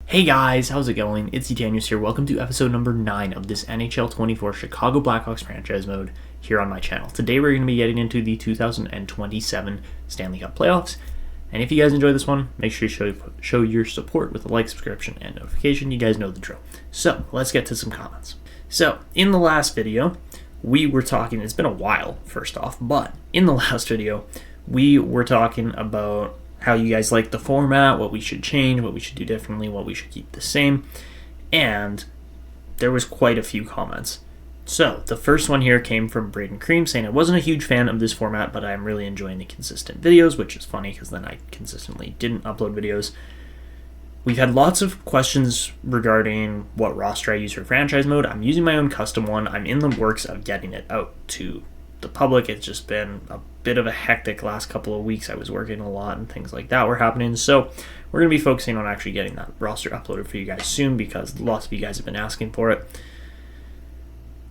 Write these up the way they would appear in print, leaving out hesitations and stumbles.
Hey guys, how's it going? It's Etanyos here. Welcome to episode number 9 of this NHL 24 Chicago Blackhawks franchise mode here on my channel. Today we're going to be getting into the 2027 Stanley Cup playoffs. And if you guys enjoy this one, make sure you show your support with a like, subscription, and notification. You guys know the drill. So, let's get to some comments. So, in the last video, we were talking, it's been a while, first off, but in the last video, we were talking about how you guys like the format, what we should change, what we should do differently, what we should keep the same, and there was quite a few comments. So, the first one here came from Braden Cream saying, I wasn't a huge fan of this format, but I'm really enjoying the consistent videos, which is funny because then I consistently didn't upload videos. We've had lots of questions regarding what roster I use for franchise mode. I'm using my own custom one. I'm in the works of getting it out to the public. It's just been a bit of a hectic last couple of weeks. I was working a lot and things like that were happening. So we're going to be focusing on actually getting that roster uploaded for you guys soon because lots of you guys have been asking for it.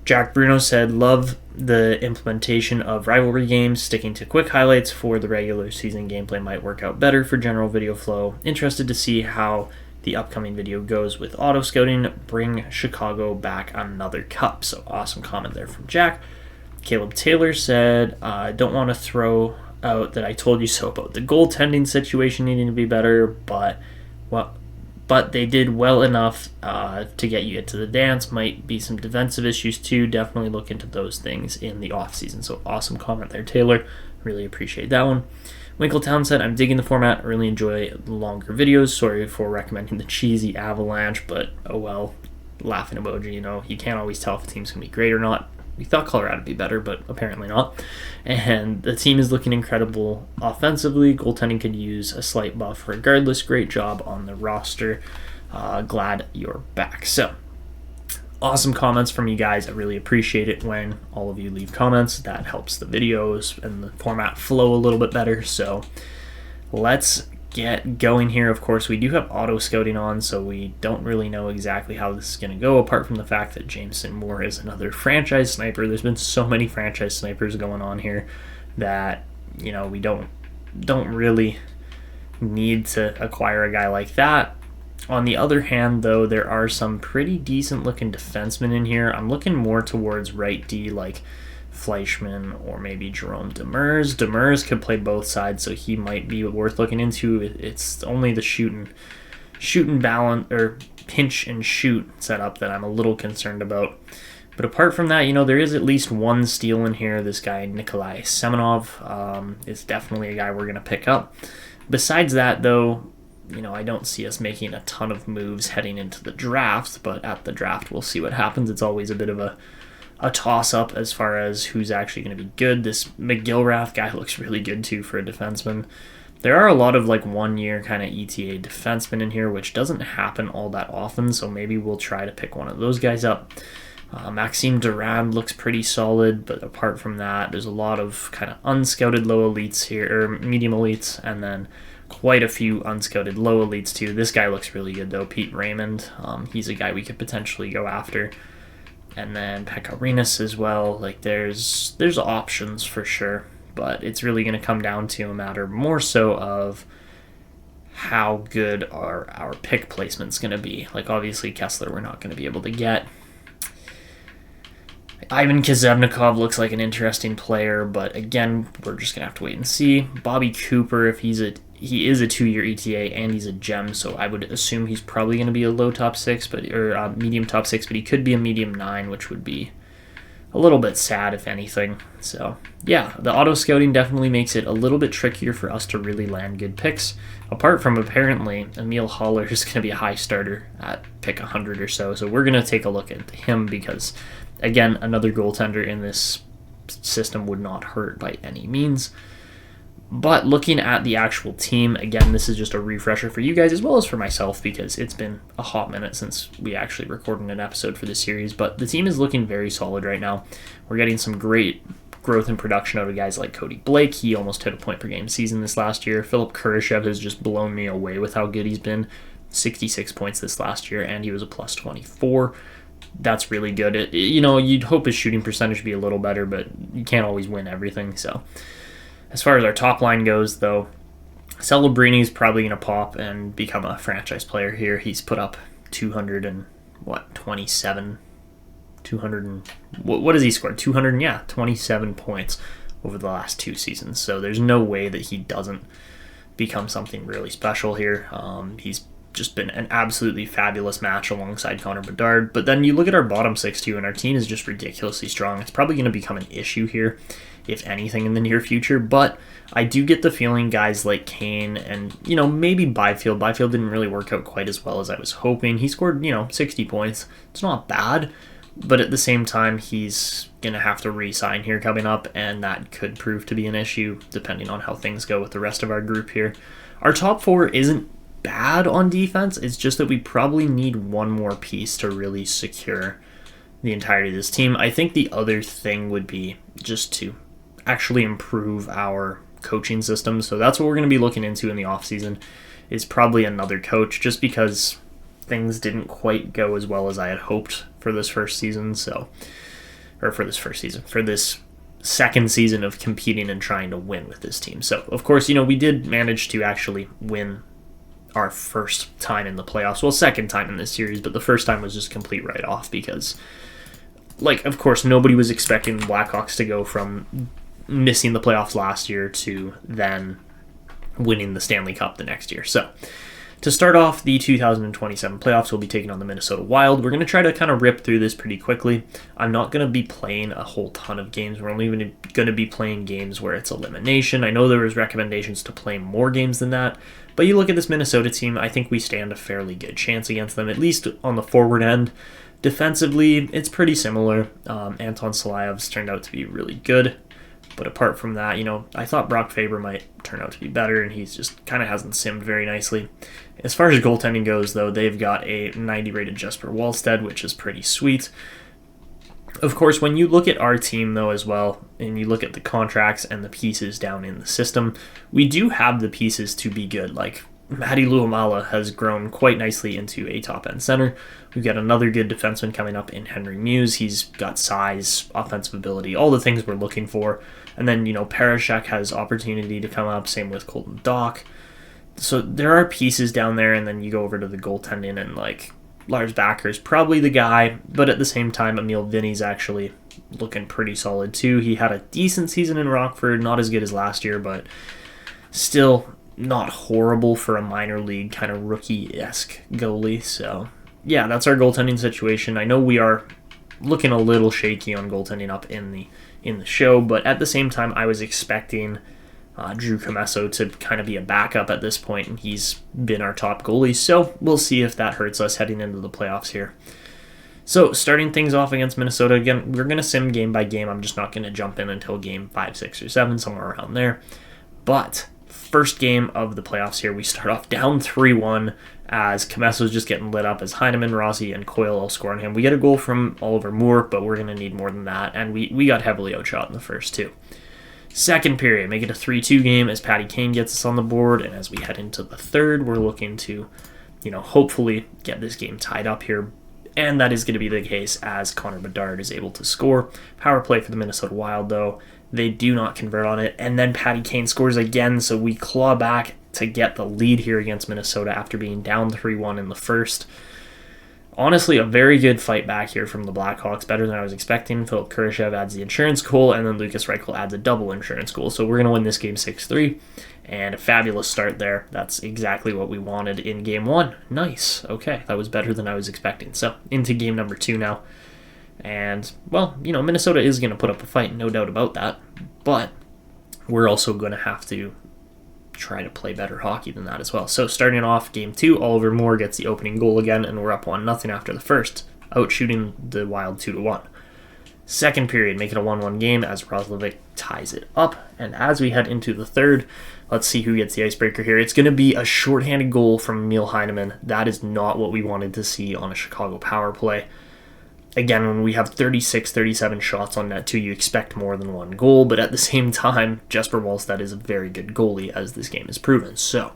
Jack Bruno said, love the implementation of rivalry games. Sticking to quick highlights for the regular season gameplay might work out better for general video flow. Interested to see how the upcoming video goes with auto scouting. Bring Chicago back another cup. So awesome comment there from Jack. Caleb Taylor said, I don't want to throw out that I told you so about the goaltending situation needing to be better, but they did well enough to get you into the dance. Might be some defensive issues too. Definitely look into those things in the offseason. So awesome comment there, Taylor. Really appreciate that one. Winkletown said, I'm digging the format. I really enjoy longer videos. Sorry for recommending the cheesy Avalanche, but oh well. Laughing emoji, you can't always tell if a team's going to be great or not. We thought Colorado would be better, but apparently not. And the team is looking incredible offensively. Goaltending could use a slight buff regardless. Great job on the roster. Glad you're back. So, awesome comments from you guys. I really appreciate it when all of you leave comments. That helps the videos and the format flow a little bit better. So, let's get going here. Of course, we do have auto scouting on, so we don't really know exactly how this is going to go, apart from the fact that Jameson Moore is another franchise sniper. There's been so many franchise snipers going on here that we don't really need to acquire a guy like that. On the other hand, though, there are some pretty decent looking defensemen in here. I'm looking more towards right D, like Fleischman or maybe Jerome Demers. Demers could play both sides, so he might be worth looking into. It's only the shoot and balance or pinch and shoot setup that I'm a little concerned about. But apart from that, there is at least one steal in here. This guy Nikolai Semenov is definitely a guy we're going to pick up. Besides that, though, I don't see us making a ton of moves heading into the draft, but at the draft we'll see what happens. It's always a bit of a toss-up as far as who's actually going to be good. This McGillrath guy looks really good, too, for a defenseman. There are a lot of, one-year kind of ETA defensemen in here, which doesn't happen all that often, so maybe we'll try to pick one of those guys up. Maxime Durand looks pretty solid, but apart from that, there's a lot of kind of unscouted low elites here, or medium elites, and then quite a few unscouted low elites, too. This guy looks really good, though, Pete Raymond. He's a guy we could potentially go after. And then Pekarinas as well. There's options for sure, but it's really going to come down to a matter more so of how good are our pick placements going to be. Obviously Kessler we're not going to be able to get. Ivan Kazevnikov looks like an interesting player, but again, we're just going to have to wait and see. Bobby Cooper, if he is a 2-year ETA and he's a gem, so I would assume he's probably going to be a low top 6, or medium top 6, but he could be a medium 9, which would be a little bit sad if anything. So yeah, the auto scouting definitely makes it a little bit trickier for us to really land good picks. Apart from apparently Emil Haller is going to be a high starter at pick 100 or so we're going to take a look at him because again, another goaltender in this system would not hurt by any means. But looking at the actual team, again, this is just a refresher for you guys as well as for myself because it's been a hot minute since we actually recorded an episode for this series. But the team is looking very solid right now. We're getting some great growth and production out of guys like Cody Blake. He almost hit a point per game season this last year. Philip Kurashev has just blown me away with how good he's been. 66 points this last year, and he was a plus 24. That's really good. You'd hope his shooting percentage would be a little better, but you can't always win everything. So as far as our top line goes, though, Celebrini's probably going to pop and become a franchise player here. He's put up 200 and what, 27, 200 and what has he scored? 200, yeah, 27 points over the last 2 seasons. So there's no way that he doesn't become something really special here. He's just been an absolutely fabulous match alongside Connor Bedard. But then you look at our bottom 6 too, and our team is just ridiculously strong. It's probably going to become an issue here, if anything, in the near future. But I do get the feeling guys like Kane and, maybe Byfield. Byfield didn't really work out quite as well as I was hoping. He scored, 60 points. It's not bad. But at the same time, he's going to have to re-sign here coming up, and that could prove to be an issue depending on how things go with the rest of our group here. Our top 4 isn't bad on defense. It's just that we probably need one more piece to really secure the entirety of this team. I think the other thing would be just to actually improve our coaching system. So that's what we're going to be looking into in the offseason, is probably another coach, just because things didn't quite go as well as I had hoped for this for this second season of competing and trying to win with this team. So, of course, we did manage to actually win our first time in the playoffs. Well, second time in this series, but the first time was just complete write-off because, of course, nobody was expecting the Blackhawks to go from missing the playoffs last year to then winning the Stanley Cup the next year. So, to start off the 2027 playoffs, we'll be taking on the Minnesota Wild. We're going to try to kind of rip through this pretty quickly. I'm not going to be playing a whole ton of games. We're only going to be playing games where it's elimination. I know there was recommendations to play more games than that, but you look at this Minnesota team, I think we stand a fairly good chance against them, at least on the forward end. Defensively, it's pretty similar. Anton Salayev's turned out to be really good. But apart from that, I thought Brock Faber might turn out to be better, and he's just kind of hasn't simmed very nicely. As far as goaltending goes, though, they've got a 90 rated Jesper Wallstedt, which is pretty sweet. Of course, when you look at our team, though, as well, and you look at the contracts and the pieces down in the system, we do have the pieces to be good. Like, Matti Luomala has grown quite nicely into a top-end center. We've got another good defenseman coming up in Henry Muse. He's got size, offensive ability, all the things we're looking for. And then, Parashek has opportunity to come up, same with Colton Dock. So there are pieces down there, and then you go over to the goaltending, and, Lars Backer's probably the guy, but at the same time, Emil Vinny's actually looking pretty solid, too. He had a decent season in Rockford, not as good as last year, but still not horrible for a minor league kind of rookie-esque goalie. So, yeah, that's our goaltending situation. I know we are looking a little shaky on goaltending up in the show, but at the same time, I was expecting Drew Comesso to kind of be a backup at this point, and he's been our top goalie, so we'll see if that hurts us heading into the playoffs here. So, starting things off against Minnesota, again, we're going to sim game by game. I'm just not going to jump in until game 5, 6, or 7, somewhere around there. But first game of the playoffs here, we start off down 3-1 as Comesso's just getting lit up as Heineman, Rossi, and Coyle all score on him. We get a goal from Oliver Moore, but we're going to need more than that, and we got heavily outshot in the first two. Second period, make it a 3-2 game as Patty Kane gets us on the board, and as we head into the third, we're looking to, hopefully get this game tied up here, and that is going to be the case as Connor Bedard is able to score. Power play for the Minnesota Wild, though. They do not convert on it, and then Patty Kane scores again, so we claw back to get the lead here against Minnesota after being down 3-1 in the first. Honestly, a very good fight back here from the Blackhawks, better than I was expecting. Philip Kurashev adds the insurance goal, and then Lucas Reichel adds a double insurance goal. So we're going to win this game 6-3, and a fabulous start there. That's exactly what we wanted in game 1. Nice. Okay, that was better than I was expecting. So into game number 2 now. And, well, Minnesota is going to put up a fight, no doubt about that. But we're also going to have to try to play better hockey than that as well. So starting off game 2, Oliver Moore gets the opening goal again, and we're up 1-0 after the first, outshooting the Wild 2-1. Second period, make it a 1-1 game as Roslovic ties it up. And as we head into the third, let's see who gets the icebreaker here. It's going to be a shorthanded goal from Emil Heineman. That is not what we wanted to see on a Chicago power play. Again, when we have 36, 37 shots on net too, you expect more than one goal, but at the same time, Jesper Wallstedt is a very good goalie, as this game has proven. So,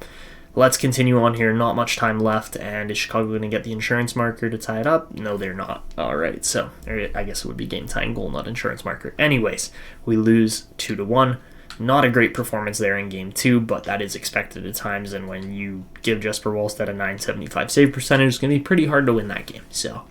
let's continue on here. Not much time left, and is Chicago going to get the insurance marker to tie it up? No, they're not. Alright, so I guess it would be game-tying goal, not insurance marker. Anyways, we lose 2-1. Not a great performance there in Game 2, but that is expected at times, and when you give Jesper Wallstedt a .975 save percentage, it's going to be pretty hard to win that game. So,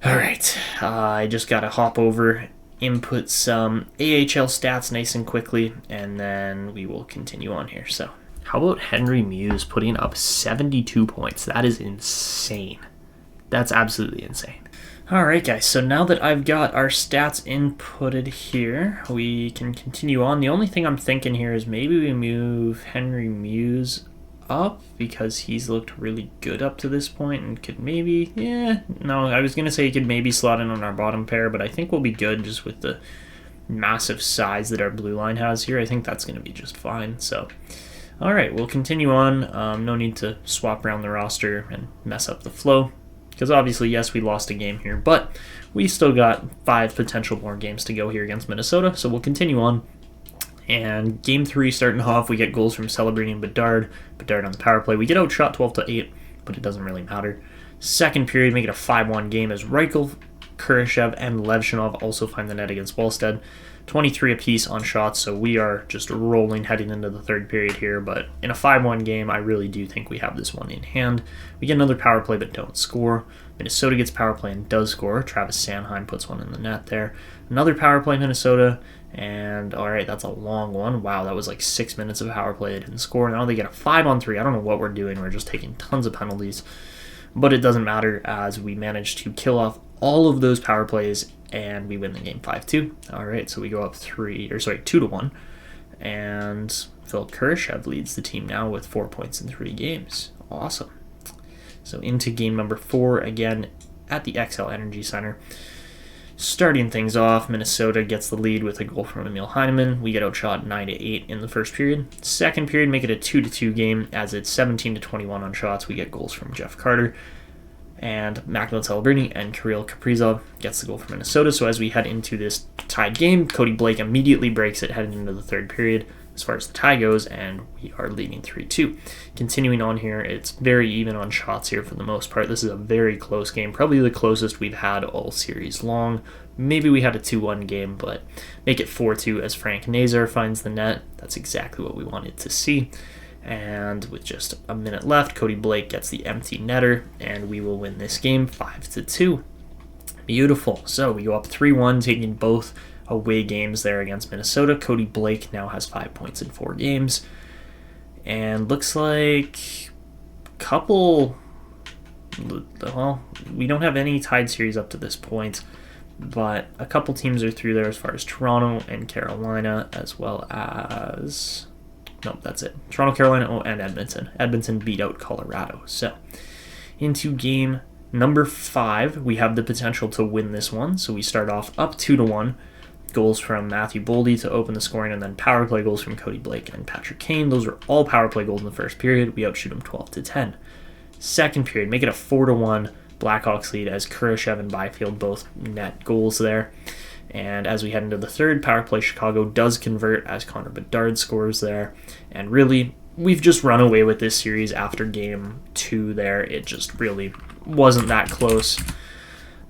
alright, I just got to hop over, input some AHL stats nice and quickly, and then we will continue on here. So, how about Henry Muse putting up 72 points? That is insane. That's absolutely insane. Alright guys, so now that I've got our stats inputted here, we can continue on. The only thing I'm thinking here is maybe we move Henry Muse up because he's looked really good up to this point and could maybe, I was going to say he could maybe slot in on our bottom pair, but I think we'll be good just with the massive size that our blue line has here. I think that's going to be just fine. So, alright, we'll continue on. No need to swap around the roster and mess up the flow. Because obviously, yes, we lost a game here, but we still got 5 potential more games to go here against Minnesota, so we'll continue on. And Game 3 starting off, we get goals from Celebrating Bedard on the power play. We get outshot 12-8, but it doesn't really matter. Second period, make it a 5-1 game as Reichel, Kurashev, and Levshinov also find the net against Wallstedt. 23 apiece on shots, so we are just rolling heading into the third period here, but in a 5-1 game, I really do think we have this one in hand. We get another power play but don't score. Minnesota gets power play and does score. Travis Sanheim puts one in the net there. Another power play, Minnesota, and alright, that's a long one. Wow, that was like 6 minutes of power play. They didn't score. Now they get a 5-on-3. I don't know what we're doing. We're just taking tons of penalties, but it doesn't matter as we manage to kill off all of those power plays and we win the game 5-2. All right, so we go up 2-1, and Phil Kurashev leads the team now with 4 points in 3 games. Awesome. So into game number 4 again at the XL Energy Center. Starting things off, Minnesota gets the lead with a goal from Emil Heineman. We get outshot 9-8 in the first period. Second period, make it a 2-2 game as it's 17-21 on shots. We get goals from Jeff Carter and Macklin Celebrini, and Kirill Kaprizov gets the goal for Minnesota. So as we head into this tied game, Cody Blake immediately breaks it heading into the third period as far as the tie goes, and we are leading 3-2. Continuing on here, it's very even on shots here for the most part. This is a very close game, probably the closest we've had all series long. Maybe we had a 2-1 game, but make it 4-2 as Frank Nazar finds the net. That's exactly what we wanted to see. And with just a minute left, Cody Blake gets the empty netter, and we will win this game 5-2. Beautiful. So we go up 3-1, taking both away games there against Minnesota. Cody Blake now has 5 points in 4 games. And looks like we don't have any tied series up to this point, but a couple teams are through there as far as Toronto and Carolina, as well as... Nope, that's it. Toronto, Carolina, and Edmonton. Edmonton beat out Colorado. So, into game number 5, we have the potential to win this one. So we start off up 2-1. Goals from Matthew Boldy to open the scoring, and then power play goals from Cody Blake and Patrick Kane. Those are all power play goals in the first period. We outshoot them 12-10. Second period, make it a 4-1 Blackhawks lead as Kurashev and Byfield both net goals there. And as we head into the third, power play Chicago does convert as Connor Bedard scores there. And really, we've just run away with this series after game 2 there. It just really wasn't that close.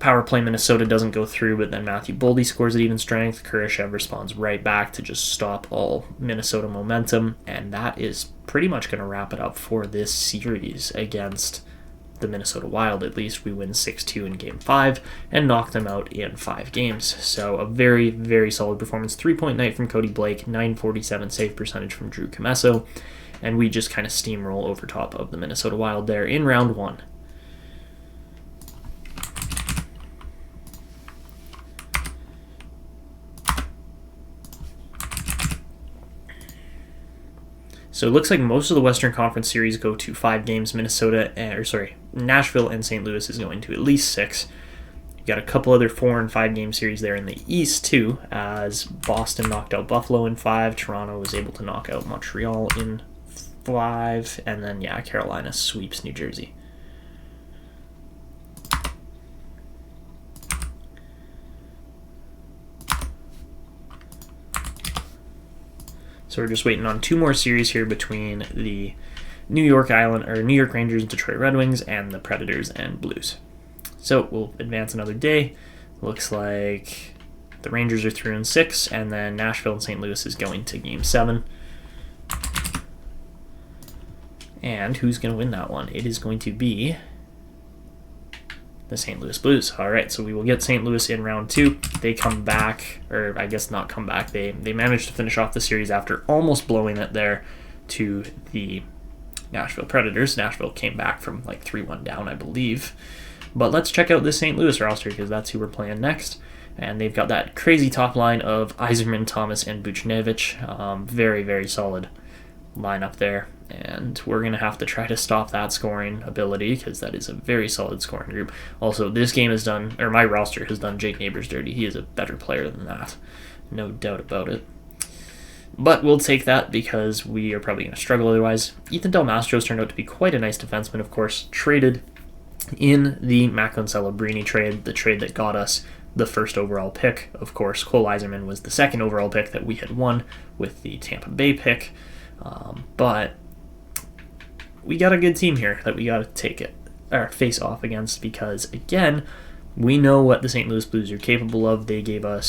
Power play Minnesota doesn't go through, but then Matthew Boldy scores at even strength. Kurashev responds right back to just stop all Minnesota momentum. And that is pretty much going to wrap it up for this series against the Minnesota Wild. At least we win 6-2 in game 5 and knock them out in 5 games. So a very, very solid performance. 3-point night from Cody Blake, 947 save percentage from Drew Commesso, and we just kind of steamroll over top of the Minnesota Wild there in round 1. So it looks like most of the Western Conference series go to 5 games. Nashville and St. Louis is going to at least 6. You got a couple other 4 and 5 game series there in the East too, as Boston knocked out Buffalo in 5, Toronto was able to knock out Montreal in 5, and then Carolina sweeps New Jersey. So we're just waiting on 2 more series here between the New York Rangers, Detroit Red Wings, and the Predators and Blues. So we'll advance another day. Looks like The Rangers are 3-6, and then Nashville and St. Louis is going to Game 7. And who's going to win that one? It is going to be the St. Louis Blues. All right, so we will get St. Louis in round 2. They come back, or I guess not come back. They managed to finish off the series after almost blowing it there to the Nashville Predators. Nashville came back from like 3-1 down, I believe. But let's check out this St. Louis roster because that's who we're playing next. And they've got that crazy top line of Yzerman, Thomas, and Buchnevich. Very, very solid lineup there. And we're going to have to try to stop that scoring ability because that is a very solid scoring group. Also, this game has done, or my roster has done Jake Neighbors dirty. He is a better player than that. No doubt about it. But we'll take that because we are probably going to struggle otherwise. Ethan Del Mastro's turned out to be quite a nice defenseman, of course. Traded in the Macklin Celebrini trade, the trade that got us the first overall pick. Of course, Cole Yzerman was the second overall pick that we had won with the Tampa Bay pick. But we got a good team here that we got to take it or face off against because, again, we know what the St. Louis Blues are capable of. I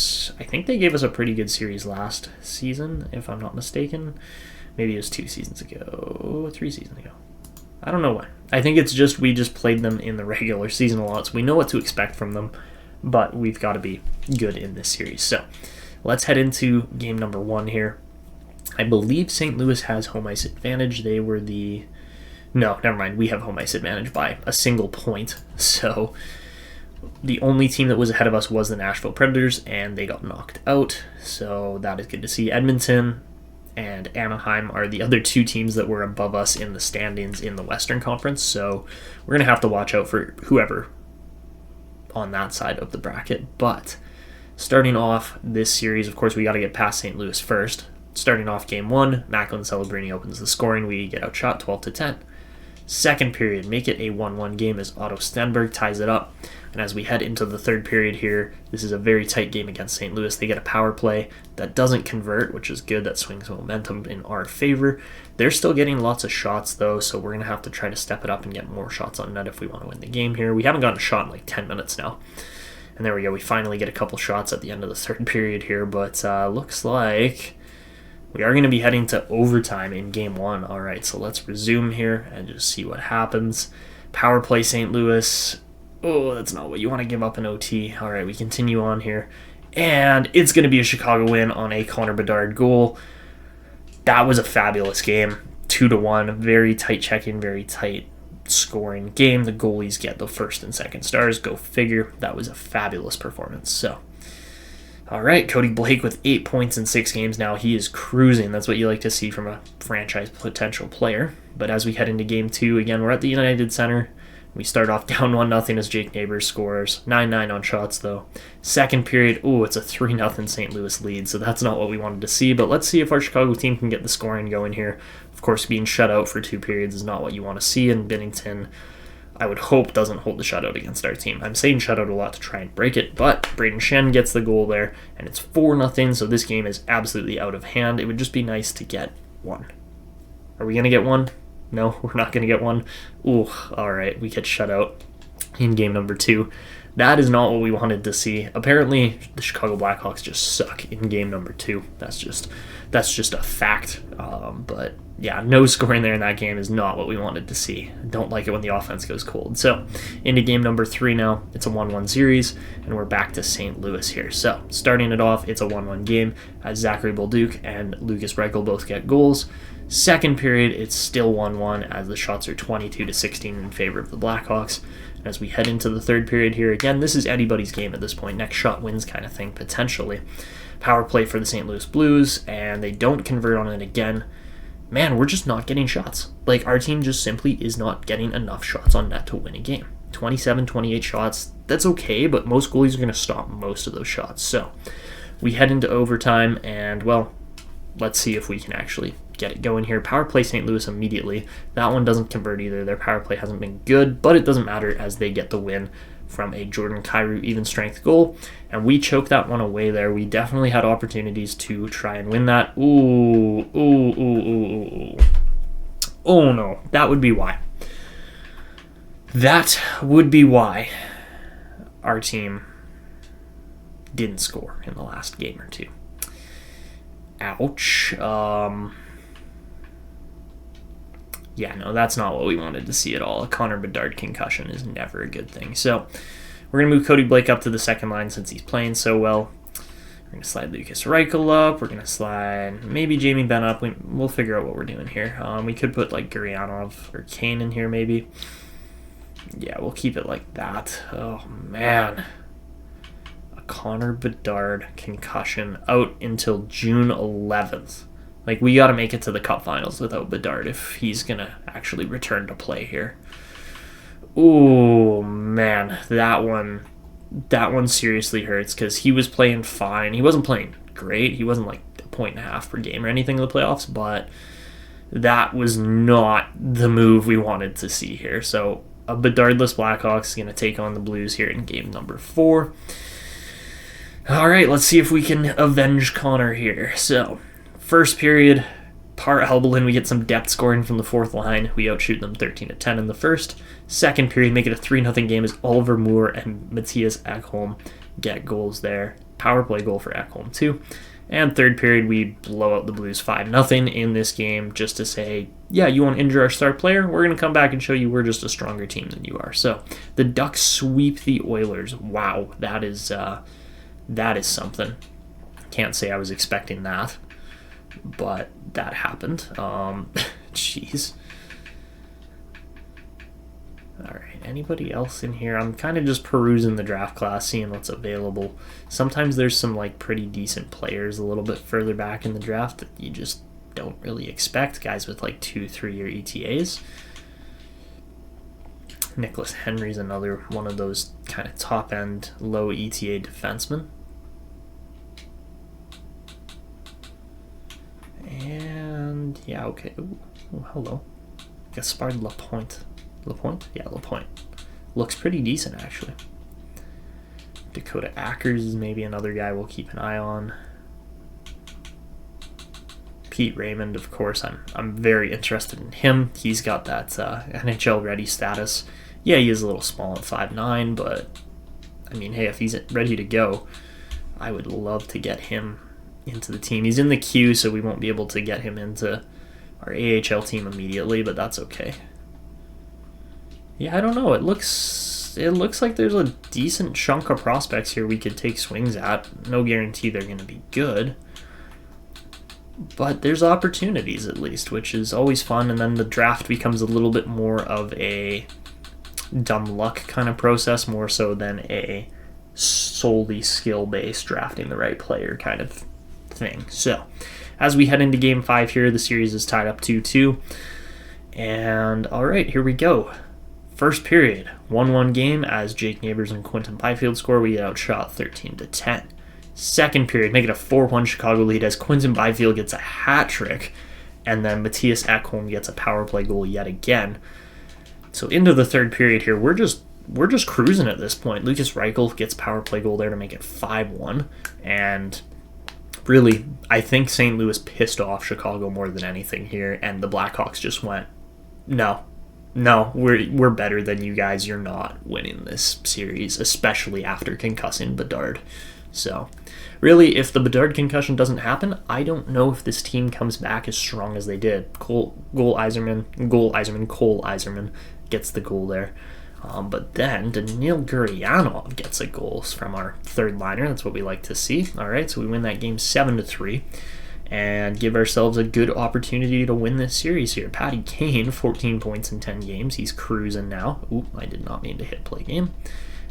think they gave us a pretty good series last season, if I'm not mistaken. Maybe it was 2 seasons ago, 3 seasons ago. I don't know why. I think it's just we just played them in the regular season a lot, so we know what to expect from them, but we've got to be good in this series. So let's head into game number 1 here. I believe St. Louis has home ice advantage. They were No, never mind. We have home ice advantage by a single point. So the only team that was ahead of us was the Nashville Predators, and they got knocked out. So that is good to see. Edmonton and Anaheim are the other 2 teams that were above us in the standings in the Western Conference. So we're going to have to watch out for whoever on that side of the bracket. But starting off this series, of course, we got to get past St. Louis first. Starting off game 1, Macklin Celebrini opens the scoring. We get outshot 12-10. Second period, make it a 1-1 game as Otto Stenberg ties it up. And as we head into the third period here, this is a very tight game against St. Louis. They get a power play that doesn't convert, which is good. That swings momentum in our favor. They're still getting lots of shots, though, so we're going to have to try to step it up and get more shots on net if we want to win the game here. We haven't gotten a shot in like 10 minutes now. And there we go. We finally get a couple shots at the end of the third period here, but looks like we are going to be heading to overtime in game 1. All right, so let's resume here and just see what happens. Power play St. Louis. Oh, that's not what you want to give up in OT. All right, we continue on here. And it's going to be a Chicago win on a Connor Bedard goal. That was a fabulous game. 2-1. Very tight check-in, very tight scoring game. The goalies get the first and second stars. Go figure. That was a fabulous performance. So, all right, Cody Blake with 8 points in 6 games now. He is cruising. That's what you like to see from a franchise potential player. But as we head into game 2, again, we're at the United Center. We start off down 1-0 as Jake Neighbors scores. 9-9 on shots, though. Second period, it's a 3-0 St. Louis lead, so that's not what we wanted to see. But let's see if our Chicago team can get the scoring going here. Of course, being shut out for 2 periods is not what you want to see, and Binnington, I would hope, doesn't hold the shutout against our team. I'm saying shutout a lot to try and break it, but Braden Shen gets the goal there, and it's 4-0, so this game is absolutely out of hand. It would just be nice to get 1. Are we going to get 1? No, we're not going to get 1. Ooh, all right, we get shut out in game number 2. That is not what we wanted to see. Apparently, the Chicago Blackhawks just suck in game number 2. That's just a fact. But yeah, no scoring there in that game is not what we wanted to see. I don't like it when the offense goes cold. So into game number 3 now. It's a 1-1 series, and we're back to St. Louis here. So starting it off, it's a 1-1 game as Zachary Bolduc and Lucas Reichel both get goals. Second period, it's still 1-1 as the shots are 22-16 in favor of the Blackhawks. As we head into the third period here, again, this is anybody's game at this point. Next shot wins kind of thing, potentially. Power play for the St. Louis Blues, and they don't convert on it again. Man, we're just not getting shots. Like, our team just simply is not getting enough shots on net to win a game. 27, 28 shots, that's okay, but most goalies are going to stop most of those shots. So we head into overtime, and, well, let's see if we can actually get it going here. Power play St. Louis immediately. That one doesn't convert either. Their power play hasn't been good, but it doesn't matter as they get the win from a Jordan Kyrou even strength goal. And we choked that one away there. We definitely had opportunities to try and win that. Ooh. Oh no, that would be why. That would be why our team didn't score in the last game or two. Ouch. Yeah, no, that's not what we wanted to see at all. A Connor Bedard concussion is never a good thing. So we're going to move Cody Blake up to the second line since he's playing so well. We're going to slide Lucas Reichel up. We're going to slide maybe Jamie Benn up. We'll figure out what we're doing here. We could put like Gurianov or Kane in here maybe. Yeah, we'll keep it like that. Oh, man. A Connor Bedard concussion out until June 11th. Like, we got to make it to the Cup Finals without Bedard if he's going to actually return to play here. Oh, man. That one seriously hurts because he was playing fine. He wasn't playing great. He wasn't like 1.5 per game or anything in the playoffs, but that was not the move we wanted to see here. So a Bedardless Blackhawks is going to take on the Blues here in game number 4. All right, let's see if we can avenge Connor here. So, first period, Par Elbelin, we get some depth scoring from the fourth line. We outshoot them 13-10 in the first. Second period, make it a 3-0 game as Oliver Moore and Matthias Ekholm get goals there. Power play goal for Ekholm too. And third period, we blow out the Blues 5-0 in this game just to say, yeah, you want to injure our star player? We're going to come back and show you we're just a stronger team than you are. So the Ducks sweep the Oilers. Wow, that is something. Can't say I was expecting that, but that happened. Jeez. All right, anybody else in here? I'm kind of just perusing the draft class, seeing what's available. Sometimes there's some like pretty decent players a little bit further back in the draft that you just don't really expect. Guys with like 2-3 year ETAs. Nicholas Henry's another one of those kind of top end low ETA defensemen. And yeah, okay. Ooh, hello. Gaspard Lapointe. Lapointe? Yeah, Lapointe. Looks pretty decent, actually. Dakota Ackers is maybe another guy we'll keep an eye on. Pete Raymond, of course, I'm very interested in him. He's got that NHL ready status. Yeah, he is a little small at 5'9", but I mean, hey, if he's ready to go, I would love to get him into the team. He's in the queue, so we won't be able to get him into our AHL team immediately, but that's okay. Yeah, I don't know. It looks like there's a decent chunk of prospects here we could take swings at. No guarantee they're going to be good, but there's opportunities at least, which is always fun. And then the draft becomes a little bit more of a dumb luck kind of process, more so than a solely skill-based drafting the right player kind of thing. So, as we head into Game 5 here, the series is tied up 2-2. And, all right, here we go. First period, 1-1 game as Jake Neighbors and Quinton Byfield score. We get outshot 13-10. Second period, make it a 4-1 Chicago lead as Quinton Byfield gets a hat trick, and then Matthias Ekholm gets a power play goal yet again. So into the third period here, we're just cruising at this point. Lucas Reichel gets power play goal there to make it 5-1, and really, I think St. Louis pissed off Chicago more than anything here, and the Blackhawks just went, no, we're better than you guys. You're not winning this series, especially after concussing Bedard. So, really, if the Bedard concussion doesn't happen, I don't know if this team comes back as strong as they did. Cole Eiserman gets the goal there. But then Danil Gurianov gets a goal from our third liner. That's what we like to see. All right, so we win that game 7-3 and give ourselves a good opportunity to win this series here. Patty Kane, 14 points in 10 games. He's cruising now. Oop, I did not mean to hit play game.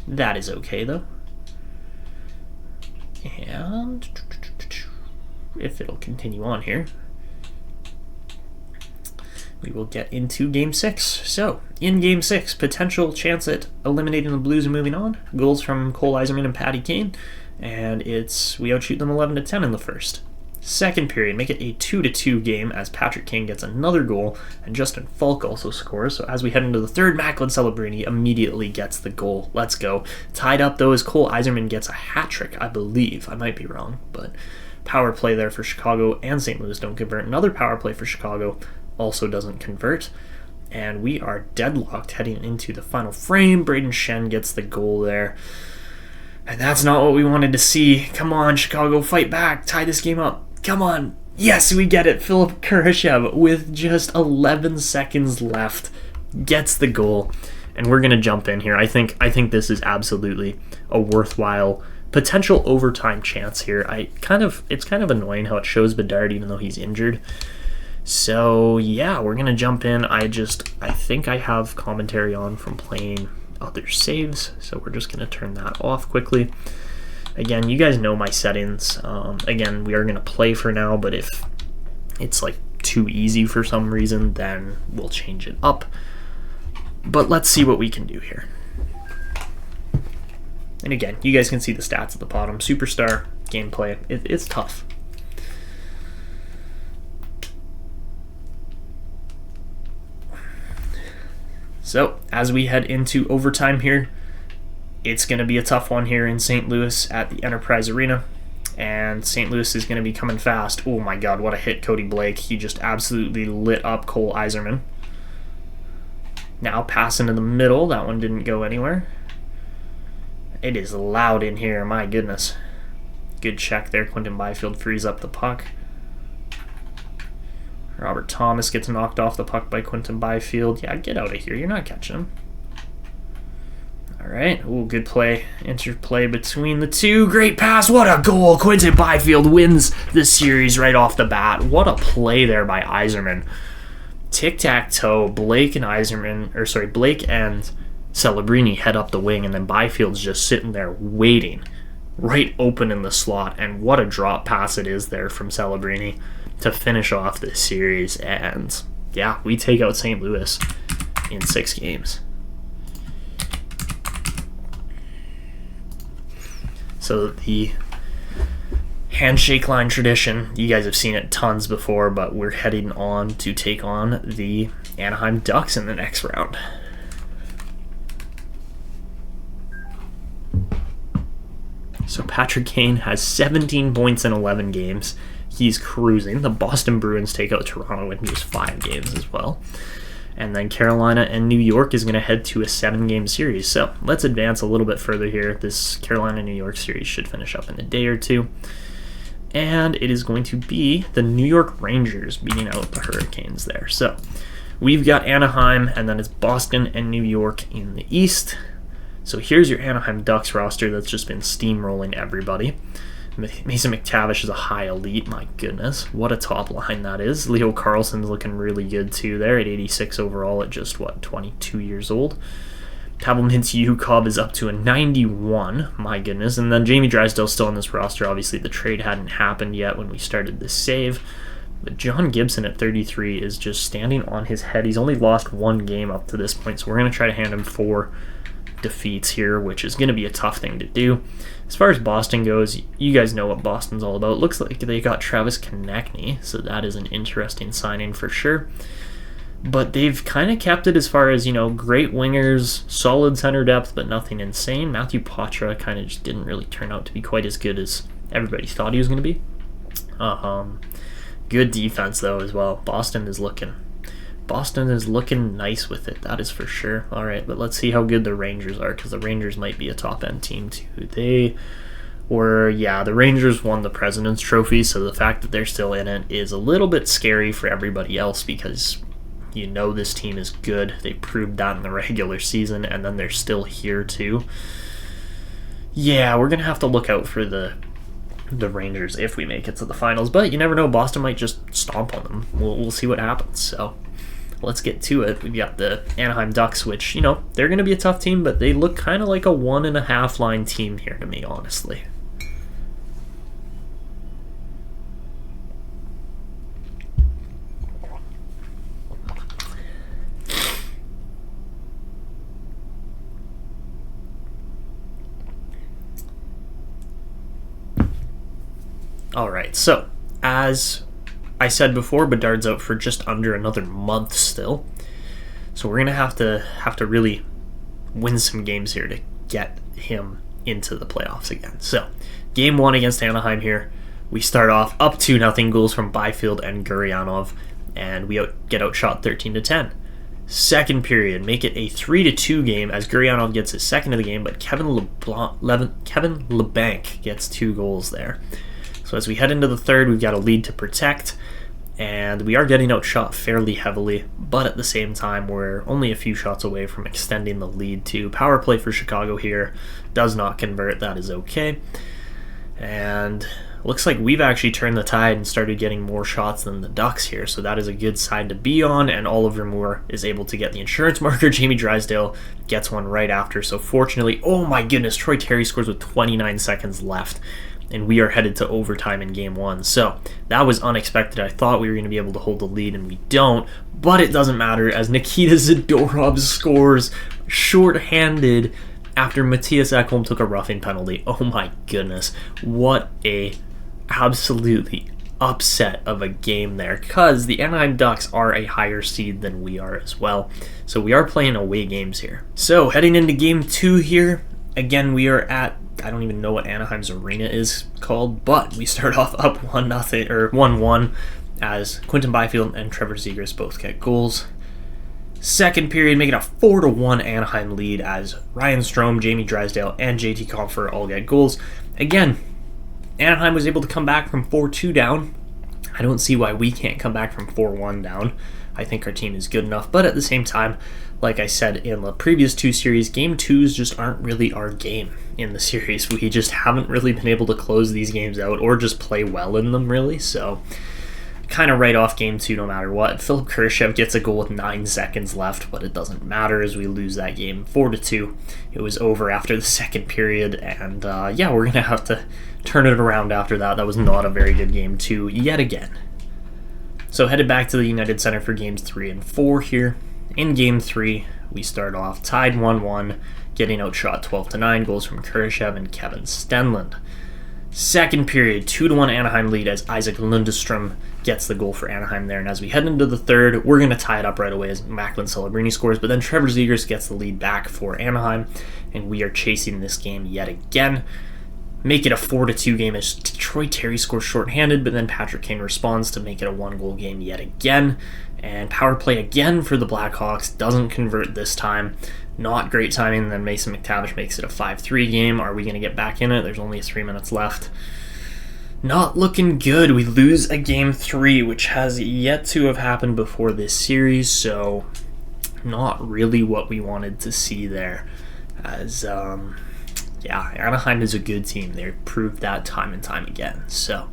That is okay, though. And if it'll continue on here, we will get into Game 6. So, in Game 6, potential chance at eliminating the Blues and moving on. Goals from Cole Eiserman and Patty Kane, and we outshoot them 11-10 in the first. Second period, make it a 2-2 game as Patrick Kane gets another goal, and Justin Falk also scores. So as we head into the third, Macklin Celebrini immediately gets the goal. Let's go. Tied up, though, as Cole Eiserman gets a hat trick, I believe. I might be wrong, but power play there for Chicago, and St. Louis don't convert. Another power play for Chicago also doesn't convert, and we are deadlocked heading into the final frame. Braden Shen gets the goal there. And that's not what we wanted to see. Come on, Chicago, fight back. Tie this game up. Come on. Yes, we get it. Philip Kurashev, with just 11 seconds left, gets the goal. And we're going to jump in here. I think this is absolutely a worthwhile potential overtime chance here. It's kind of annoying how it shows Bedard even though he's injured. So, yeah, we're going to jump in. I think I have commentary on from playing other saves, so we're just going to turn that off quickly. Again, you guys know my settings. Again, we are going to play for now, but if it's like too easy for some reason, then we'll change it up. But let's see what we can do here. And again, you guys can see the stats at the bottom. Superstar, gameplay, it's tough. So, as we head into overtime here, it's going to be a tough one here in St. Louis at the Enterprise Arena. And St. Louis is going to be coming fast. Oh my god, what a hit, Cody Blake. He just absolutely lit up Cole Yzerman. Now pass into the middle. That one didn't go anywhere. It is loud in here, my goodness. Good check there. Quinton Byfield frees up the puck. Robert Thomas gets knocked off the puck by Quinton Byfield. Yeah, get out of here. You're not catching him. All right. Ooh, good play. Interplay between the two. Great pass. What a goal. Quinton Byfield wins the series right off the bat. What a play there by Yzerman. Tic-tac-toe. Blake and Celebrini head up the wing, and then Byfield's just sitting there waiting, right open in the slot. And what a drop pass it is there from Celebrini to finish off this series. And yeah, we take out St. Louis in 6 games. So the handshake line tradition, you guys have seen it tons before, but we're heading on to take on the Anaheim Ducks in the next round. So Patrick Kane has 17 points in 11 games. He's cruising. The Boston Bruins take out Toronto in just 5 games as well. And then Carolina and New York is going to head to a 7-game series. So let's advance a little bit further here. This Carolina-New York series should finish up in a day or two. And it is going to be the New York Rangers beating out the Hurricanes there. So we've got Anaheim, and then it's Boston and New York in the East. So here's your Anaheim Ducks roster that's just been steamrolling everybody. Mason McTavish is a high elite. My goodness, what a top line that is. Leo Carlson's looking really good too there at 86 overall at just, 22 years old. Pavel Mintyukov is up to a 91. My goodness. And then Jamie Drysdale's still on this roster. Obviously, the trade hadn't happened yet when we started this save. But John Gibson at 33 is just standing on his head. He's only lost 1 game up to this point, so we're going to try to hand him 4 defeats here, which is going to be a tough thing to do. As far as Boston goes, you guys know what Boston's all about. Looks like they got Travis Konechny, so that is an interesting signing for sure. But they've kind of kept it as far as, great wingers, solid center depth, but nothing insane. Matthew Poitras kind of just didn't really turn out to be quite as good as everybody thought he was going to be. Good defense, though, as well. Boston is looking nice with it, that is for sure. All right, but let's see how good the Rangers are, because the Rangers might be a top-end team too. The Rangers won the President's Trophy, so the fact that they're still in it is a little bit scary for everybody else, because this team is good. They proved that in the regular season, and then they're still here too. Yeah, we're going to have to look out for the Rangers if we make it to the finals, but you never know. Boston might just stomp on them. We'll see what happens, so let's get to it. We've got the Anaheim Ducks, which, they're going to be a tough team, but they look kind of like a 1.5 line team here to me, honestly. All right, so as I said before, Bedard's out for just under another month still. So we're going to have to really win some games here to get him into the playoffs again. So, game 1 against Anaheim here. We start off up 2-0, goals from Byfield and Gurianov, and we get outshot 13-10. Second period, make it a 3-2 game as Gurianov gets his second of the game, but Kevin LeBanc gets 2 goals there. So as we head into the third, we've got a lead to protect, and we are getting outshot fairly heavily, but at the same time, we're only a few shots away from extending the lead to power play for Chicago here. Does not convert, that is okay. And looks like we've actually turned the tide and started getting more shots than the Ducks here, so that is a good sign to be on, and Oliver Moore is able to get the insurance marker. Jamie Drysdale gets one right after, so fortunately, oh my goodness, Troy Terry scores with 29 seconds left, and we are headed to overtime in Game 1. So that was unexpected. I thought we were going to be able to hold the lead, and we don't, but it doesn't matter as Nikita Zadorov scores shorthanded after Matthias Ekholm took a roughing penalty. Oh my goodness, what a absolutely upset of a game there, because the Anaheim Ducks are a higher seed than we are as well. So we are playing away games here. So heading into Game 2 here, again we are at, I don't even know what Anaheim's arena is called, but we start off up 1-0 or 1-1 as Quinton Byfield and Trevor Zegras both get goals. Second period, making a 4-1 Anaheim lead as Ryan Strome, Jamie Drysdale, and JT Compher all get goals. Again, Anaheim was able to come back from 4-2 down. I don't see why we can't come back from 4-1 down. I think our team is good enough, but at the same time, like I said in the previous 2 series, Game 2s just aren't really our game in the series. We just haven't really been able to close these games out or just play well in them, really, so kind of write off Game 2 no matter what. Philip Kurashev gets a goal with 9 seconds left, but it doesn't matter as we lose that game 4-2. It was over after the second period, and yeah, we're going to have to turn it around after that. That was not a very good Game 2 yet again. So headed back to the United Center for Games 3 and 4 here. In Game 3, we start off tied 1-1, getting outshot 12-9, goals from Kurashev and Kevin Stenlund. Second period, 2-1 Anaheim lead as Isaac Lundestrom gets the goal for Anaheim there. And as we head into the third, we're going to tie it up right away as Macklin Celebrini scores. But then Trevor Zegras gets the lead back for Anaheim, and we are chasing this game yet again. Make it a 4-2 game as Troy Terry scores shorthanded, but then Patrick Kane responds to make it a 1-goal game yet again. And power play again for the Blackhawks, doesn't convert this time. Not great timing, and then Mason McTavish makes it a 5-3 game. Are we going to get back in it? There's only 3 minutes left. Not looking good. We lose a Game 3, which has yet to have happened before this series, so not really what we wanted to see there. As, yeah, Anaheim is a good team. They've proved that time and time again. So,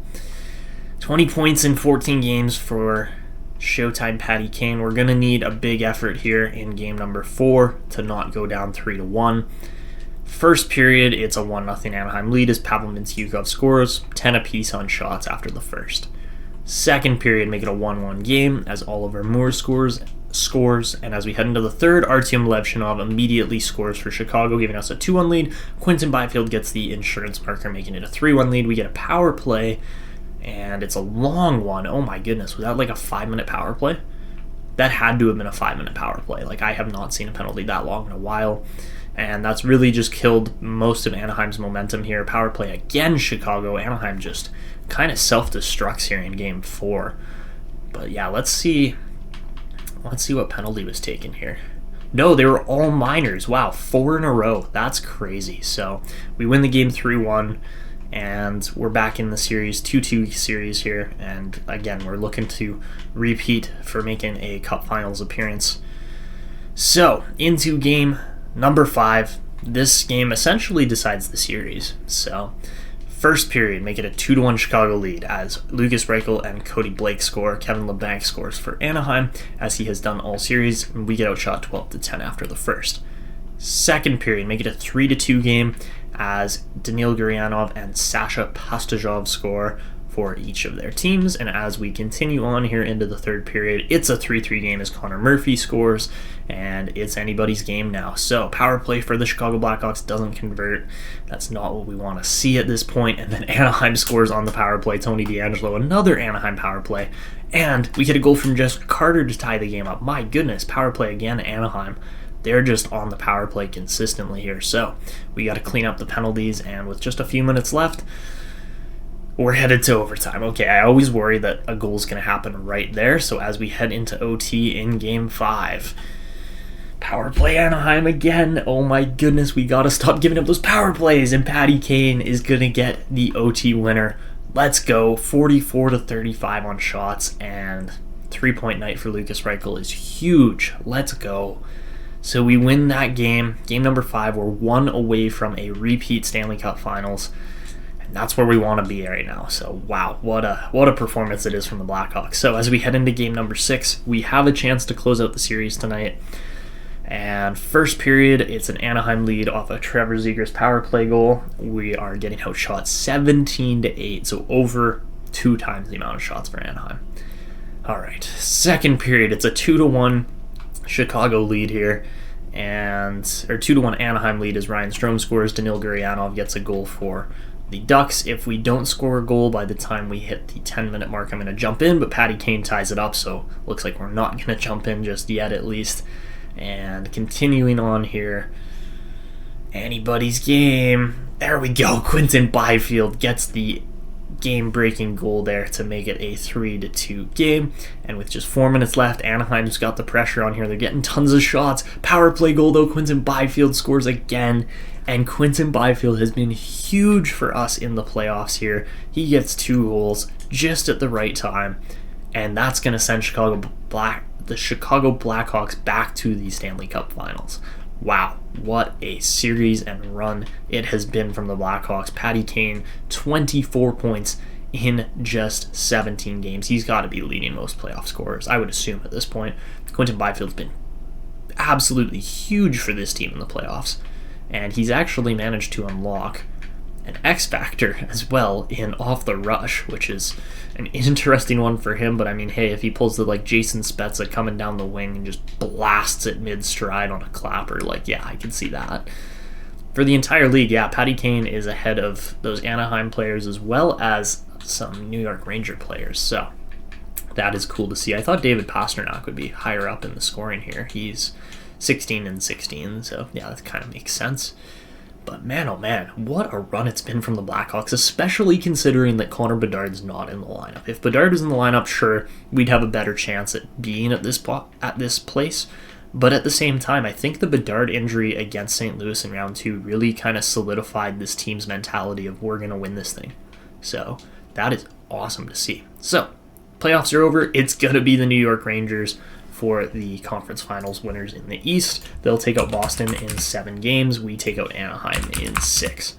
20 points in 14 games for Showtime Patty Kane. We're going to need a big effort here in game number 4 to not go down 3-1. First period, it's a 1-0 Anaheim lead as Pavel Mintyukov scores 10 apiece on shots after the first. Second period, make it a 1-1 game as Oliver Moore scores, and as we head into the third, Artyom Levshinov immediately scores for Chicago, giving us a 2-1 lead. Quinton Byfield gets the insurance marker, making it a 3-1 lead. We get a power play, and it's a long one. Oh my goodness, was that like a 5-minute power play? That had to have been a 5-minute power play. Like, I have not seen a penalty that long in a while, and that's really just killed most of Anaheim's momentum here. Power play again, Chicago. Anaheim just kind of self-destructs here in game 4. But yeah, let's see what penalty was taken here. No, they were all minors. Wow, 4 in a row. That's crazy. So we win the game 3-1. And we're back in the series, 2-2 series here, and again, we're looking to repeat for making a Cup Finals appearance. So, into game number 5. This game essentially decides the series. So, first period, make it a 2-1 Chicago lead as Lucas Reichel and Cody Blake score. Kevin LeBanc scores for Anaheim, as he has done all series, and we get outshot 12-10 after the first. Second period, make it a 3-2 game as Daniil Gurianov and Sasha Pastajov score for each of their teams. And as we continue on here into the third period, it's a 3-3 game as Connor Murphy scores, and it's anybody's game now. So power play for the Chicago Blackhawks doesn't convert. That's not what we want to see at this point. And then Anaheim scores on the power play. Tony DeAngelo, another Anaheim power play. And we get a goal from Jeff Carter to tie the game up. My goodness, power play again, Anaheim. They're just on the power play consistently here. So we got to clean up the penalties, and with just a few minutes left, we're headed to overtime. Okay, I always worry that a goal is going to happen right there. So as we head into OT in Game 5, Power play Anaheim again. Oh my goodness, we gotta stop giving up those power plays. And Patty Kane is gonna get the OT winner. Let's go. 44-35 on shots, and 3-point night for Lucas Reichel is huge. Let's go. So we win that game. Game number 5. We're 1 away from a repeat Stanley Cup Finals. And that's where we want to be right now. So wow, what a performance it is from the Blackhawks. So as we head into game number 6, we have a chance to close out the series tonight. And first period, it's an Anaheim lead off a Trevor Zegras power play goal. We are getting outshot 17-8, so over 2 times the amount of shots for Anaheim. All right, second period, it's a 2-1 Chicago lead here, or 2-1 Anaheim lead as Ryan Strome scores. Danil Guryanov gets a goal for the Ducks. If we don't score a goal by the time we hit the 10-minute mark, I'm going to jump in, but Patty Kane ties it up, so looks like we're not going to jump in just yet at least. And continuing on here, anybody's game. There we go. Quinton Byfield gets the game-breaking goal there to make it a 3-2 game. And with just 4 minutes left, Anaheim's got the pressure on here. They're getting tons of shots. Power play goal, though. Quinton Byfield scores again. And Quinton Byfield has been huge for us in the playoffs here. He gets 2 goals just at the right time. And that's going to send the Chicago Blackhawks back to the Stanley Cup Finals. Wow, what a series and run it has been from the Blackhawks. Patty Kane, 24 points in just 17 games. He's got to be leading most playoff scorers, I would assume at this point. Quinton Byfield's been absolutely huge for this team in the playoffs, and he's actually managed to unlock an X Factor as well in Off the Rush, which is an interesting one for him. But I mean, hey, if he pulls the Jason Spezza coming down the wing and just blasts it mid-stride on a clapper, yeah, I can see that. For the entire league, yeah, Patty Kane is ahead of those Anaheim players as well as some New York Ranger players, so that is cool to see. I thought David Pastrnak would be higher up in the scoring here. He's 16-16, so yeah, that kind of makes sense. But man, oh man, what a run it's been from the Blackhawks, especially considering that Connor Bedard's not in the lineup. If Bedard was in the lineup, sure, we'd have a better chance at being at this place. But at the same time, I think the Bedard injury against St. Louis in round 2 really kind of solidified this team's mentality of we're going to win this thing. So that is awesome to see. So playoffs are over. It's going to be the New York Rangers for the conference finals winners in the East. They'll take out Boston in 7 games. We take out Anaheim in 6.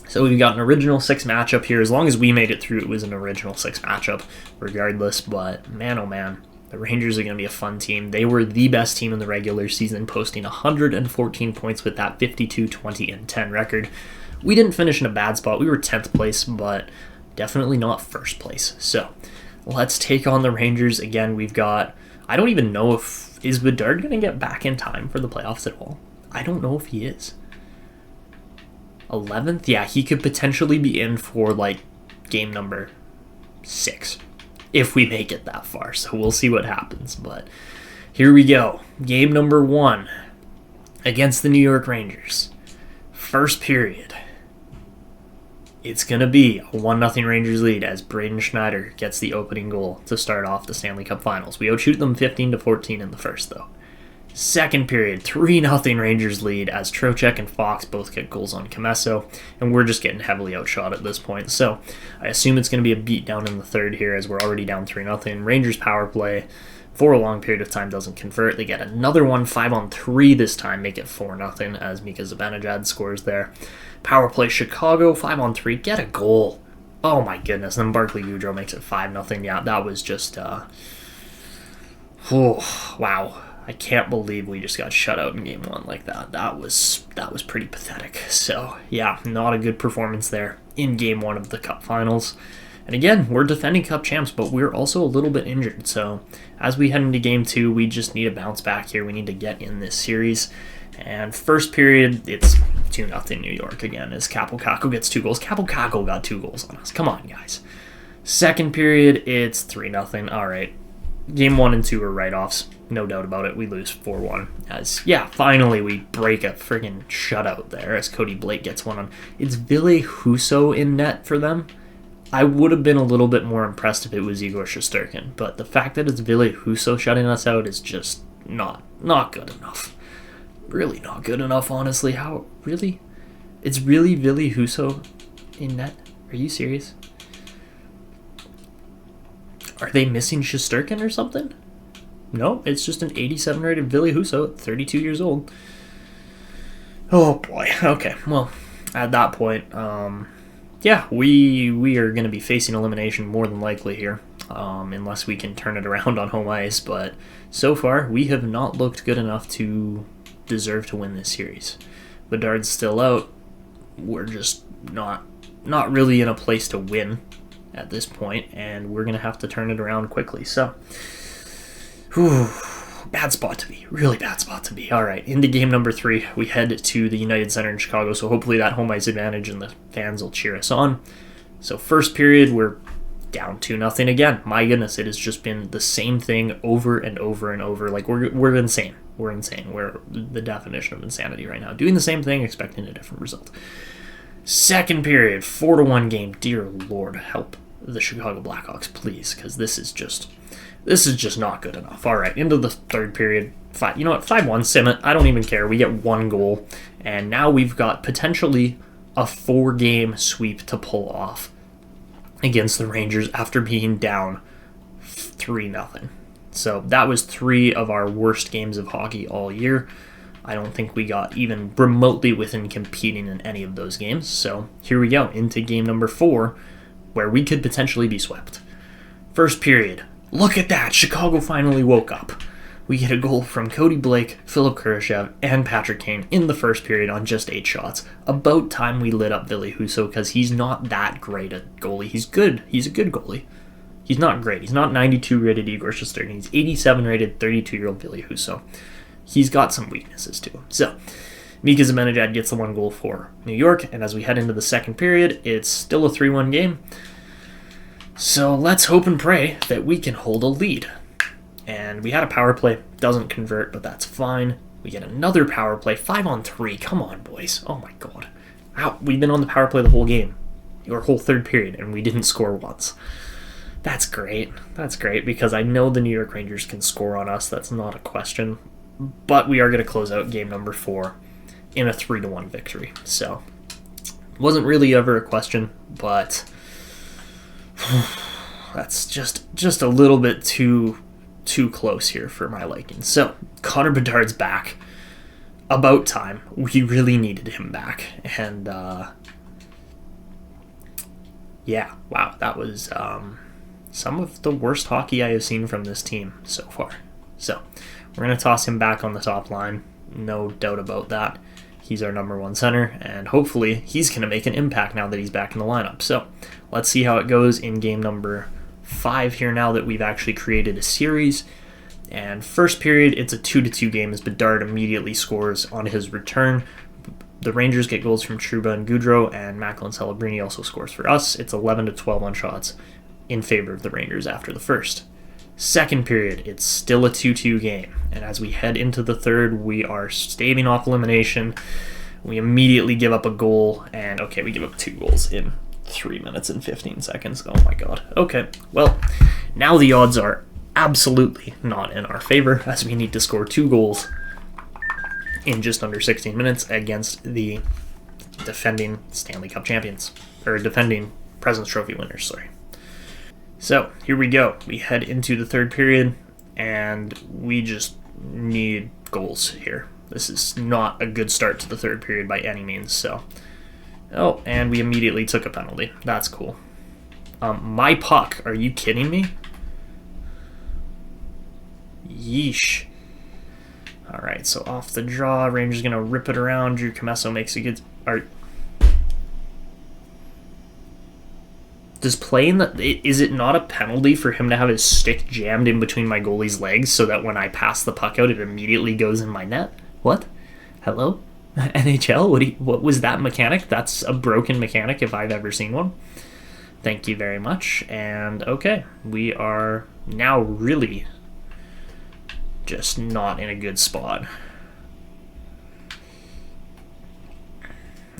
So we've got an original 6 matchup here. As long as we made it through, it was an original 6 matchup regardless. But man, oh man, the Rangers are going to be a fun team. They were the best team in the regular season, posting 114 points with that 52-20-10 record. We didn't finish in a bad spot. We were 10th place, but definitely not first place. So let's take on the Rangers. Again, we've got... I don't even know is Bedard going to get back in time for the playoffs at all. I don't know if he is. 11th? Yeah, he could potentially be in for game number 6 if we make it that far. So we'll see what happens. But here we go. Game number 1 against the New York Rangers. First period. It's going to be a 1-0 Rangers lead as Braden Schneider gets the opening goal to start off the Stanley Cup Finals. We outshoot them 15-14 in the first, though. Second period, 3-0 Rangers lead as Trocheck and Fox both get goals on Comesso, and we're just getting heavily outshot at this point. So I assume it's going to be a beatdown in the third here as we're already down 3-0. Rangers power play for a long period of time doesn't convert. They get another one, 5-on-3 this time, make it 4-0 as Mika Zibanejad scores there. Power play Chicago, 5-on-3, get a goal. Oh my goodness. Then Barclay Goodrow makes it 5-0. Yeah, that was just, wow. I can't believe we just got shut out in game 1 like that. That was pretty pathetic. So, yeah, not a good performance there in game 1 of the Cup Finals. And again, we're defending Cup champs, but we're also a little bit injured. So, as we head into game 2, we just need a bounce back here. We need to get in this series. And first period, it's 2-0 New York again as Kaapo Kakko gets 2 goals. Kaapo Kakko got 2 goals on us. Come on, guys. Second period, it's 3-0. All right. Game 1 and 2 are write-offs. No doubt about it. We lose 4-1. As, yeah, finally we break a friggin' shutout there as Cody Blake gets one on. It's Ville Husso in net for them. I would have been a little bit more impressed if it was Igor Shesterkin, but the fact that it's Ville Husso shutting us out is just not good enough. Really not good enough, honestly. How, really? It's really Ville Husso in net? Are you serious? Are they missing Shesterkin or something? No, it's just an 87 rated Ville Husso at 32 years old. Oh boy. Okay, well, at that point, yeah, we are going to be facing elimination more than likely here, unless we can turn it around on home ice. But so far, we have not looked good enough to deserve to win this series. Bedard's still out. We're just not really in a place to win at this point, and we're going to have to turn it around quickly. So, whew, bad spot to be. Really bad spot to be. All right, into game number 3. We head to the United Center in Chicago, so hopefully that home ice advantage and the fans will cheer us on. So first period, we're down 2-0 again. My goodness, it has just been the same thing over and over and over. Like, we're insane. We're insane. We're the definition of insanity right now. Doing the same thing, expecting a different result. Second period, 4-1 game. Dear Lord, help the Chicago Blackhawks, please, because this is just not good enough. All right, into the third period. 5-1, sim it. I don't even care. We get 1 goal, and now we've got potentially a 4-game sweep to pull off against the Rangers after being down 3-0. So that was 3 of our worst games of hockey all year. I don't think we got even remotely within competing in any of those games. So here we go, into game number 4, where we could potentially be swept. First period. Look at that! Chicago finally woke up. We get a goal from Cody Blake, Philip Kurashev, and Patrick Kane in the first period on just 8 shots. About time we lit up Ville Husso, because he's not that great a goalie. He's good. He's a good goalie. He's not great. He's not 92 rated Igor Shesterkin. He's 87 rated 32-year-old Ville Husso. He's got some weaknesses to him. So, Mika Zibanejad gets the 1 goal for New York, and as we head into the second period, it's still a 3-1 game. So let's hope and pray that we can hold a lead. And we had a power play, doesn't convert, but that's fine. We get another power play, 5-on-3. Come on, boys. Oh my god. Wow, we've been on the power play the whole game, or whole third period, and we didn't score once. That's great. That's great, because I know the New York Rangers can score on us. That's not a question. But we are going to close out game number 4 in a 3-1 victory. So, wasn't really ever a question, but that's just a little bit too close here for my liking. So, Connor Bedard's back. About time. We really needed him back. And, yeah, wow, that was some of the worst hockey I have seen from this team so far. So, we're going to toss him back on the top line. No doubt about that. He's our number 1 center, and hopefully he's going to make an impact now that he's back in the lineup. So let's see how it goes in game number 5 here now that we've actually created a series. And first period, it's a 2-2 game as Bedard immediately scores on his return. The Rangers get goals from Trouba and Goudreau, and Macklin Celebrini also scores for us. It's 11-12 on shots in favor of the Rangers after the first. Second period, it's still a 2-2 game, and as we head into the third, we are staving off elimination. We immediately give up a goal, and okay, we give up 2 goals in 3 minutes and 15 seconds. Oh my god. Okay, well, now the odds are absolutely not in our favor, as we need to score 2 goals in just under 16 minutes against the defending Stanley Cup champions, or defending President's Trophy winners, sorry. So, here we go. We head into the third period, and we just need goals here. This is not a good start to the third period by any means, so. Oh, and we immediately took a penalty. That's cool. My puck. Are you kidding me? Yeesh. Alright, so off the draw, Rangers going to rip it around. Drew Comesso makes a good... Does playing is it not a penalty for him to have his stick jammed in between my goalie's legs so that when I pass the puck out, it immediately goes in my net? What? Hello? NHL? What was that mechanic? That's a broken mechanic if I've ever seen one. Thank you very much. And okay, we are now really just not in a good spot.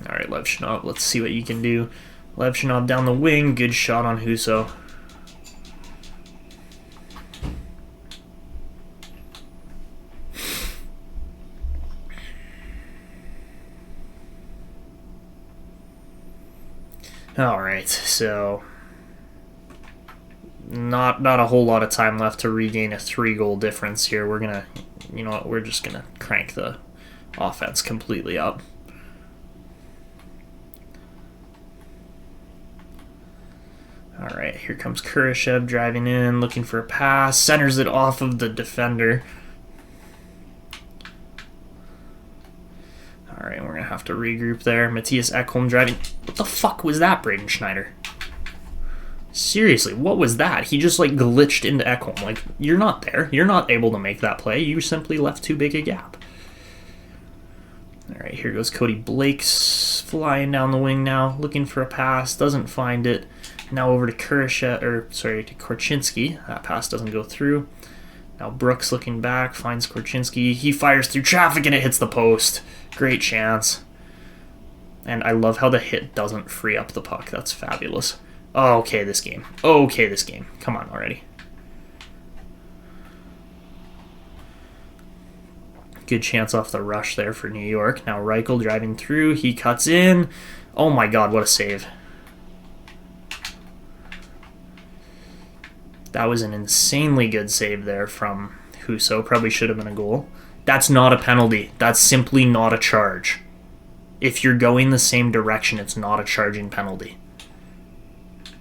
All right, Lev Shinov, let's see what you can do. Lev Shinov down the wing, good shot on Husso. All right, so not a whole lot of time left to regain a 3-goal difference here. We're gonna, you know what? We're just gonna crank the offense completely up. All right, here comes Kurashev driving in, looking for a pass, centers it off of the defender. All right, we're going to have to regroup there. Mattias Ekholm driving. What the fuck was that, Braden Schneider? Seriously, what was that? He just, like, glitched into Ekholm. Like, you're not there. You're not able to make that play. You simply left too big a gap. All right, here goes Cody Blake's flying down the wing now, looking for a pass, doesn't find it. Now over to to Korchinski. That pass doesn't go through. Now Brooks looking back, finds Korchinski. He fires through traffic and it hits the post. Great chance. And I love how the hit doesn't free up the puck. That's fabulous. Oh, okay, this game. Okay, this game. Come on already. Good chance off the rush there for New York. Now Reichel driving through. He cuts in. Oh my god, what a save. That was an insanely good save there from Husso. Probably should have been a goal. That's not a penalty. That's simply not a charge. If you're going the same direction, it's not a charging penalty.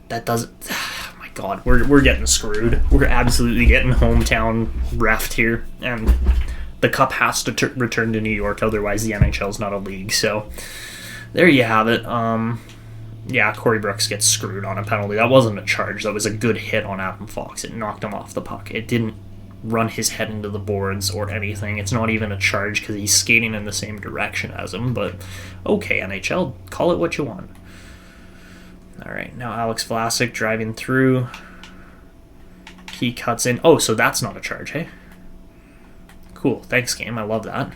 That doesn't... Oh my god, we're getting screwed. We're absolutely getting hometown refed here. And the cup has to return to New York, otherwise the NHL's not a league. So there you have it. Yeah, Corey Brooks gets screwed on a penalty. That wasn't a charge. That was a good hit on Adam Fox. It knocked him off the puck. It didn't run his head into the boards or anything. It's not even a charge because he's skating in the same direction as him. But okay, NHL, call it what you want. All right, now Alex Vlasic driving through. He cuts in. Oh, so that's not a charge, hey? Cool. Thanks, game. I love that.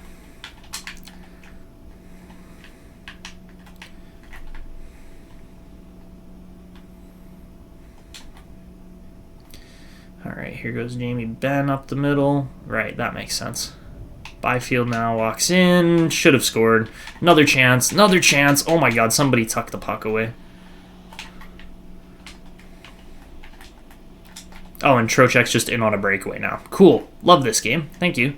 All right, here goes Jamie Benn up the middle. Right, that makes sense. Byfield now walks in. Should have scored. Another chance. Another chance. Oh my god, somebody tucked the puck away. Oh, and Trocheck's just in on a breakaway now. Cool. Love this game. Thank you.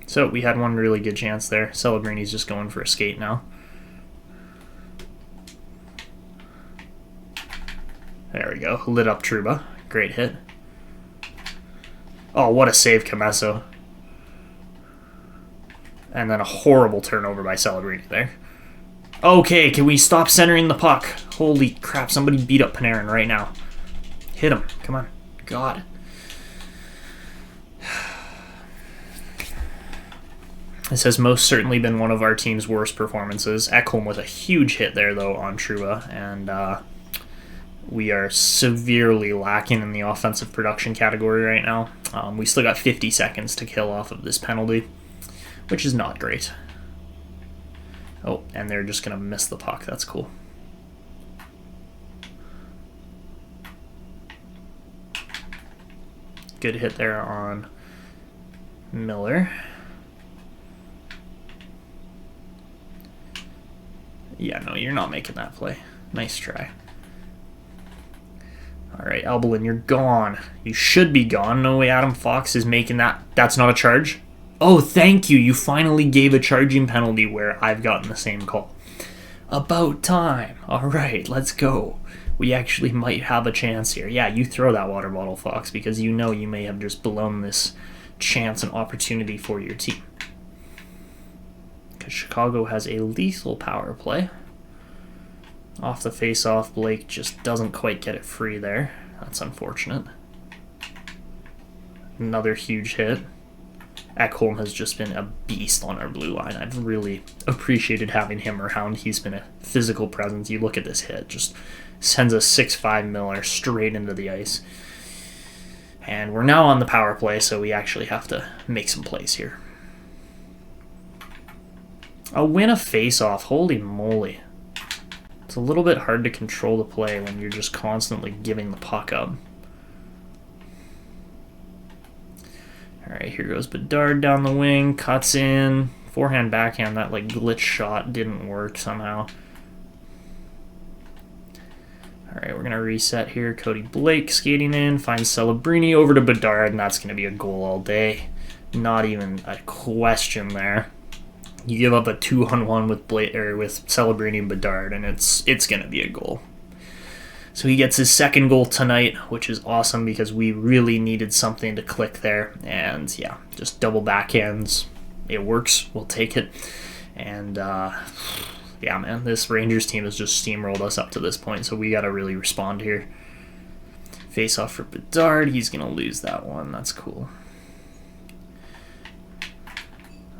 So we had one really good chance there. Celebrini's just going for a skate now. There we go. Lit up Trouba. Great hit. Oh, what a save, Camesso. And then a horrible turnover by Celebrini there. Okay, can we stop centering the puck? Holy crap, somebody beat up Panarin right now. Hit him. Come on. God. This has most certainly been one of our team's worst performances. Ekholm with a huge hit there, though, on Trouba, and we are severely lacking in the offensive production category right now. We still got 50 seconds to kill off of this penalty, which is not great. Oh, and they're just going to miss the puck. That's cool. Good hit there on Miller. Yeah, no, you're not making that play. Nice try. All right, Albelin, you're gone. You should be gone. No way Adam Fox is making that. That's not a charge? Oh, thank you. You finally gave a charging penalty where I've gotten the same call. About time. All right, let's go. We actually might have a chance here. Yeah, you throw that water bottle, Fox, because you know you may have just blown this chance and opportunity for your team. Because Chicago has a lethal power play. Off the face-off, Blake just doesn't quite get it free there. That's unfortunate. Another huge hit. Ekholm has just been a beast on our blue line. I've really appreciated having him around. He's been a physical presence. You look at this hit, just sends a 6'5" Miller straight into the ice. And we're now on the power play, so we actually have to make some plays here. A win a face-off. Holy moly. It's a little bit hard to control the play when you're just constantly giving the puck up. All right, here goes Bedard down the wing, cuts in, Forehand, backhand, that like glitch shot didn't work somehow. All right, we're going to reset here. Cody Blake skating in, finds Celebrini over to Bedard, and that's going to be a goal all day. Not even a question there. You give up a 2-on-1 with with Celebrini and Bedard, and it's going to be a goal. So he gets his second goal tonight, which is awesome because we really needed something to click there. And yeah, just double backhands. It works. We'll take it. And yeah, man, this Rangers team has just steamrolled us up to this point, so we got to really respond here. Face off for Bedard. He's going to lose that one. That's cool.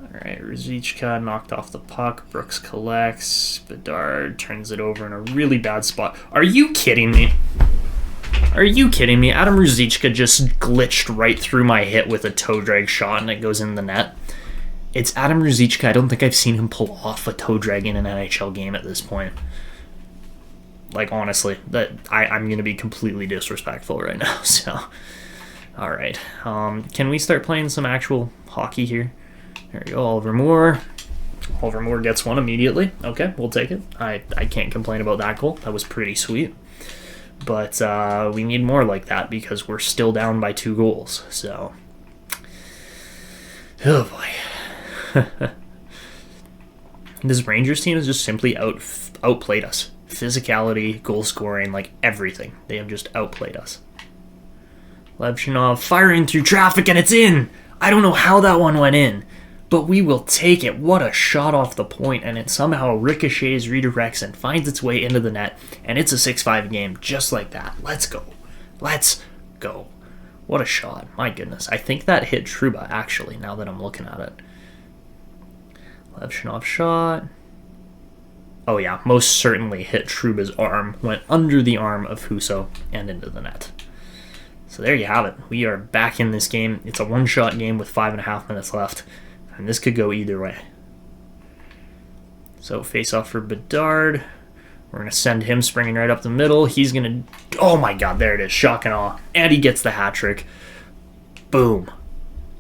All right, Ruzicka knocked off the puck. Brooks collects. Bedard turns it over in a really bad spot. Are you kidding me? Are you kidding me? Adam Ruzicka just glitched right through my hit with a toe drag shot, and it goes in the net. It's Adam Ruzicka. I don't think I've seen him pull off a toe drag in an NHL game at this point. Like, honestly, I'm going to be completely disrespectful right now. So, all right. Can we start playing some actual hockey here? There we go, Oliver Moore. Oliver Moore gets one immediately. Okay, we'll take it. I can't complain about that goal. That was pretty sweet. But we need more like that because we're still down by 2 goals. So, oh boy. This Rangers team has just simply outplayed us. Physicality, goal scoring, like everything. They have just outplayed us. Levchinov firing through traffic, and it's in! I don't know how that one went in, but we will take it. What a shot off the point, and it somehow ricochets, redirects, and finds its way into the net, and it's a 6-5 game just like that. Let's go. Let's go. What a shot. My goodness. I think that hit Trouba, actually, now that I'm looking at it. Levchinov shot. Oh yeah, most certainly hit Trouba's arm, went under the arm of Husso, and into the net. So there you have it. We are back in this game. It's a one-shot game with 5.5 minutes left, and this could go either way. So face-off for Bedard. We're going to send him springing right up the middle. He's going to... Oh my god, there it is. Shock and awe. And he gets the hat trick. Boom.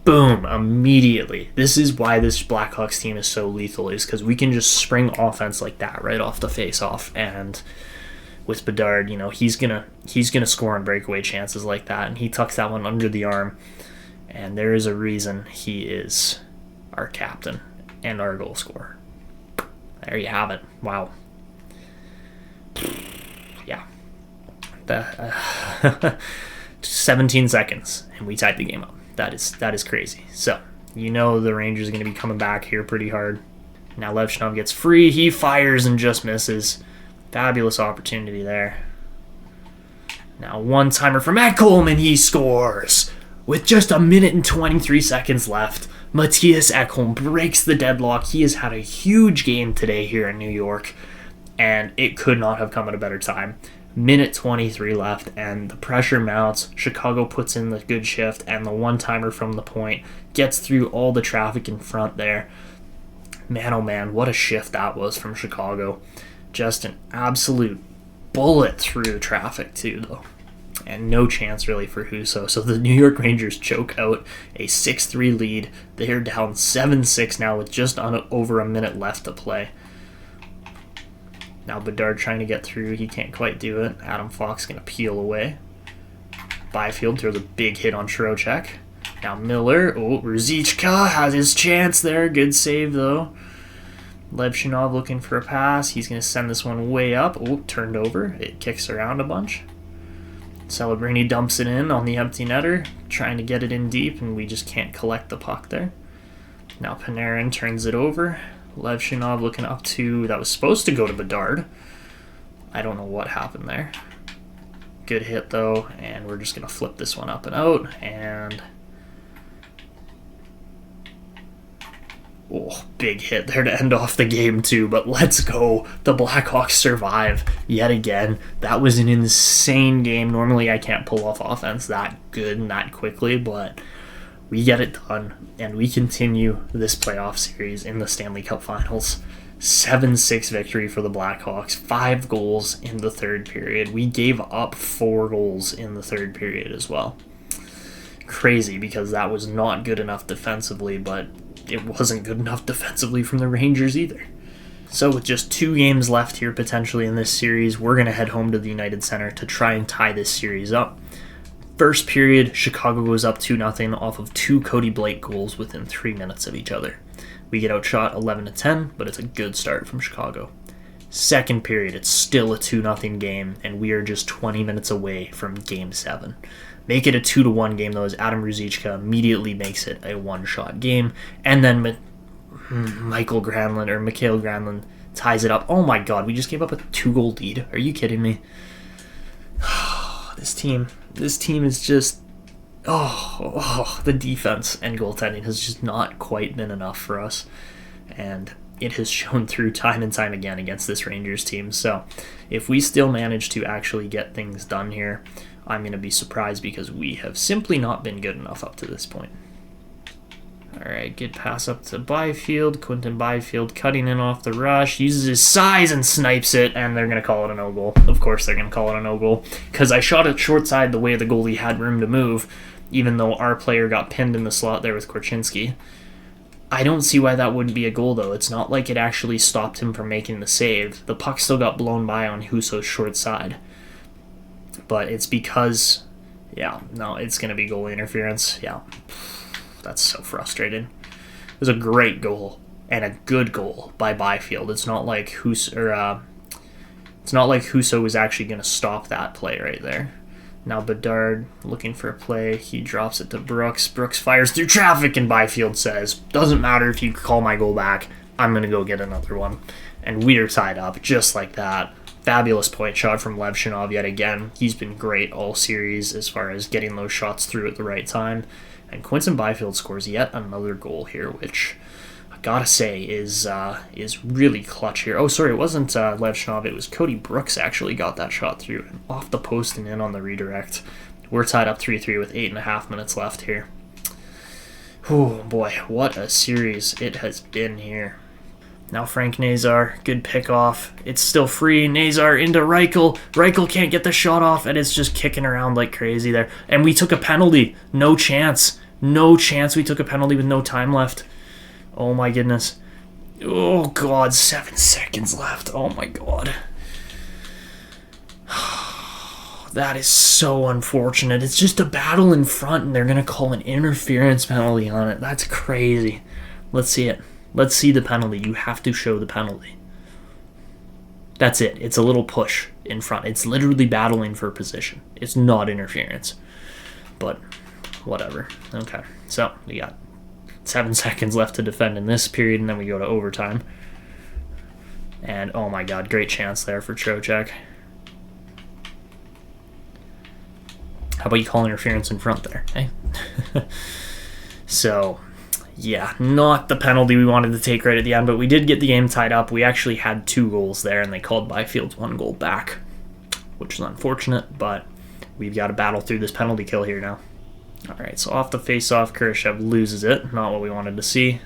Boom. Immediately. This is why this Blackhawks team is so lethal, is because we can just spring offense like that right off the face-off. And with Bedard, you know, he's gonna score on breakaway chances like that, and he tucks that one under the arm. And there is a reason he is our captain and our goal scorer. There you have it. Wow. Yeah. 17 seconds, and we tied the game up. That is crazy. So, you know the Rangers are going to be coming back here pretty hard. Now Levchinov gets free. He fires and just misses. Fabulous opportunity there. Now one-timer for Matt Coleman. He scores. With just 1 minute and 23 seconds left, Mattias Ekholm breaks the deadlock. He has had a huge game today here in New York, and it could not have come at a better time. Minute 23 left, and the pressure mounts. Chicago puts in the good shift, and the one-timer from the point gets through all the traffic in front there. Man, oh man, what a shift that was from Chicago. Just an absolute bullet through traffic, too, though. And no chance, really, for Husso. So the New York Rangers choke out a 6-3 lead. They are down 7-6 now with just over a minute left to play. Now Bedard trying to get through. He can't quite do it. Adam Fox going to peel away. Byfield throws a big hit on Trocheck. Now Miller. Oh, Ruzicka has his chance there. Good save, though. Levchinov looking for a pass. He's going to send this one way up. Oh, turned over. It kicks around a bunch. Celebrini dumps it in on the empty netter, trying to get it in deep, and we just can't collect the puck there. Now Panarin turns it over. Levchinov looking up to... That was supposed to go to Bedard. I don't know what happened there. Good hit, though, and we're just going to flip this one up and out, and... Oh, big hit there to end off the game, too, but let's go. The Blackhawks survive yet again. That was an insane game. Normally, I can't pull off offense that good and that quickly, but we get it done, and we continue this playoff series in the Stanley Cup Finals. 7-6 victory for the Blackhawks. 5 goals in the third period. We gave up 4 goals in the third period as well. crazy because that was not good enough defensively, but it wasn't good enough defensively from the Rangers either. So with just 2 games left here potentially in this series, we're going to head home to the United Center to try and tie this series up. First period, Chicago goes up 2-0 off of 2 Cody Blake goals within 3 minutes of each other. We get outshot 11-10, but it's a good start from Chicago. Second period, it's still a 2-0 game, and we are just 20 minutes away from Game 7. Make it a 2-1 game, though, as Adam Ruzicka immediately makes it a one-shot game, and then Mikhail Granlund ties it up. Oh my god, we just gave up a 2-goal lead. Are you kidding me? This team is just... the defense and goaltending has just not quite been enough for us. And it has shown through time and time again against this Rangers team. So if we still manage to actually get things done here, I'm going to be surprised because we have simply not been good enough up to this point. Alright, good pass up to Byfield. Quinton Byfield cutting in off the rush, uses his size and snipes it, and they're going to call it a no-goal. Of course they're going to call it a no-goal, because I shot it short side the way the goalie had room to move, even though our player got pinned in the slot there with Korchinski. I don't see why that wouldn't be a goal, though. It's not like it actually stopped him from making the save. The puck still got blown by on Husso's short side. But it's because... it's going to be goalie interference. That's so frustrating. It was a great goal and a good goal by Byfield. It's not like Husso was actually going to stop that play right there. Now Bedard looking for a play. He drops it to Brooks. Brooks fires through traffic, and Byfield says, "Doesn't matter if you call my goal back. I'm going to go get another one." And we are tied up just like that. Fabulous point shot from Levchinov yet again. He's been great all series as far as getting those shots through at the right time. And Quinton Byfield scores yet another goal here, which I gotta say is really clutch here. Oh, sorry, it wasn't Levchinov. It was Cody Brooks actually got that shot through and off the post and in on the redirect. We're tied up 3-3 with 8.5 minutes left here. Oh boy, what a series it has been here. Now Frank Nazar, good pick off. It's still free. Nazar into Reichel. Reichel can't get the shot off, and it's just kicking around like crazy there. And we took a penalty. No chance. No chance we took a penalty with no time left. Oh my goodness. Oh god, 7 seconds left. Oh my god. That is so unfortunate. It's just a battle in front, and they're going to call an interference penalty on it. That's crazy. Let's see it. Let's see the penalty. You have to show the penalty. That's it. It's a little push in front. It's literally battling for position. It's not interference. But whatever. Okay. So we got 7 seconds left to defend in this period, and then we go to overtime. And oh my god, great chance there for Trocheck. How about you call interference in front there? Hey? So, yeah, not the penalty we wanted to take right at the end, but we did get the game tied up. We actually had 2 goals there, and they called Byfield's 1 goal back, which is unfortunate, but we've got to battle through this penalty kill here now. Alright, so off the face-off, Kurashev loses it. Not what we wanted to see.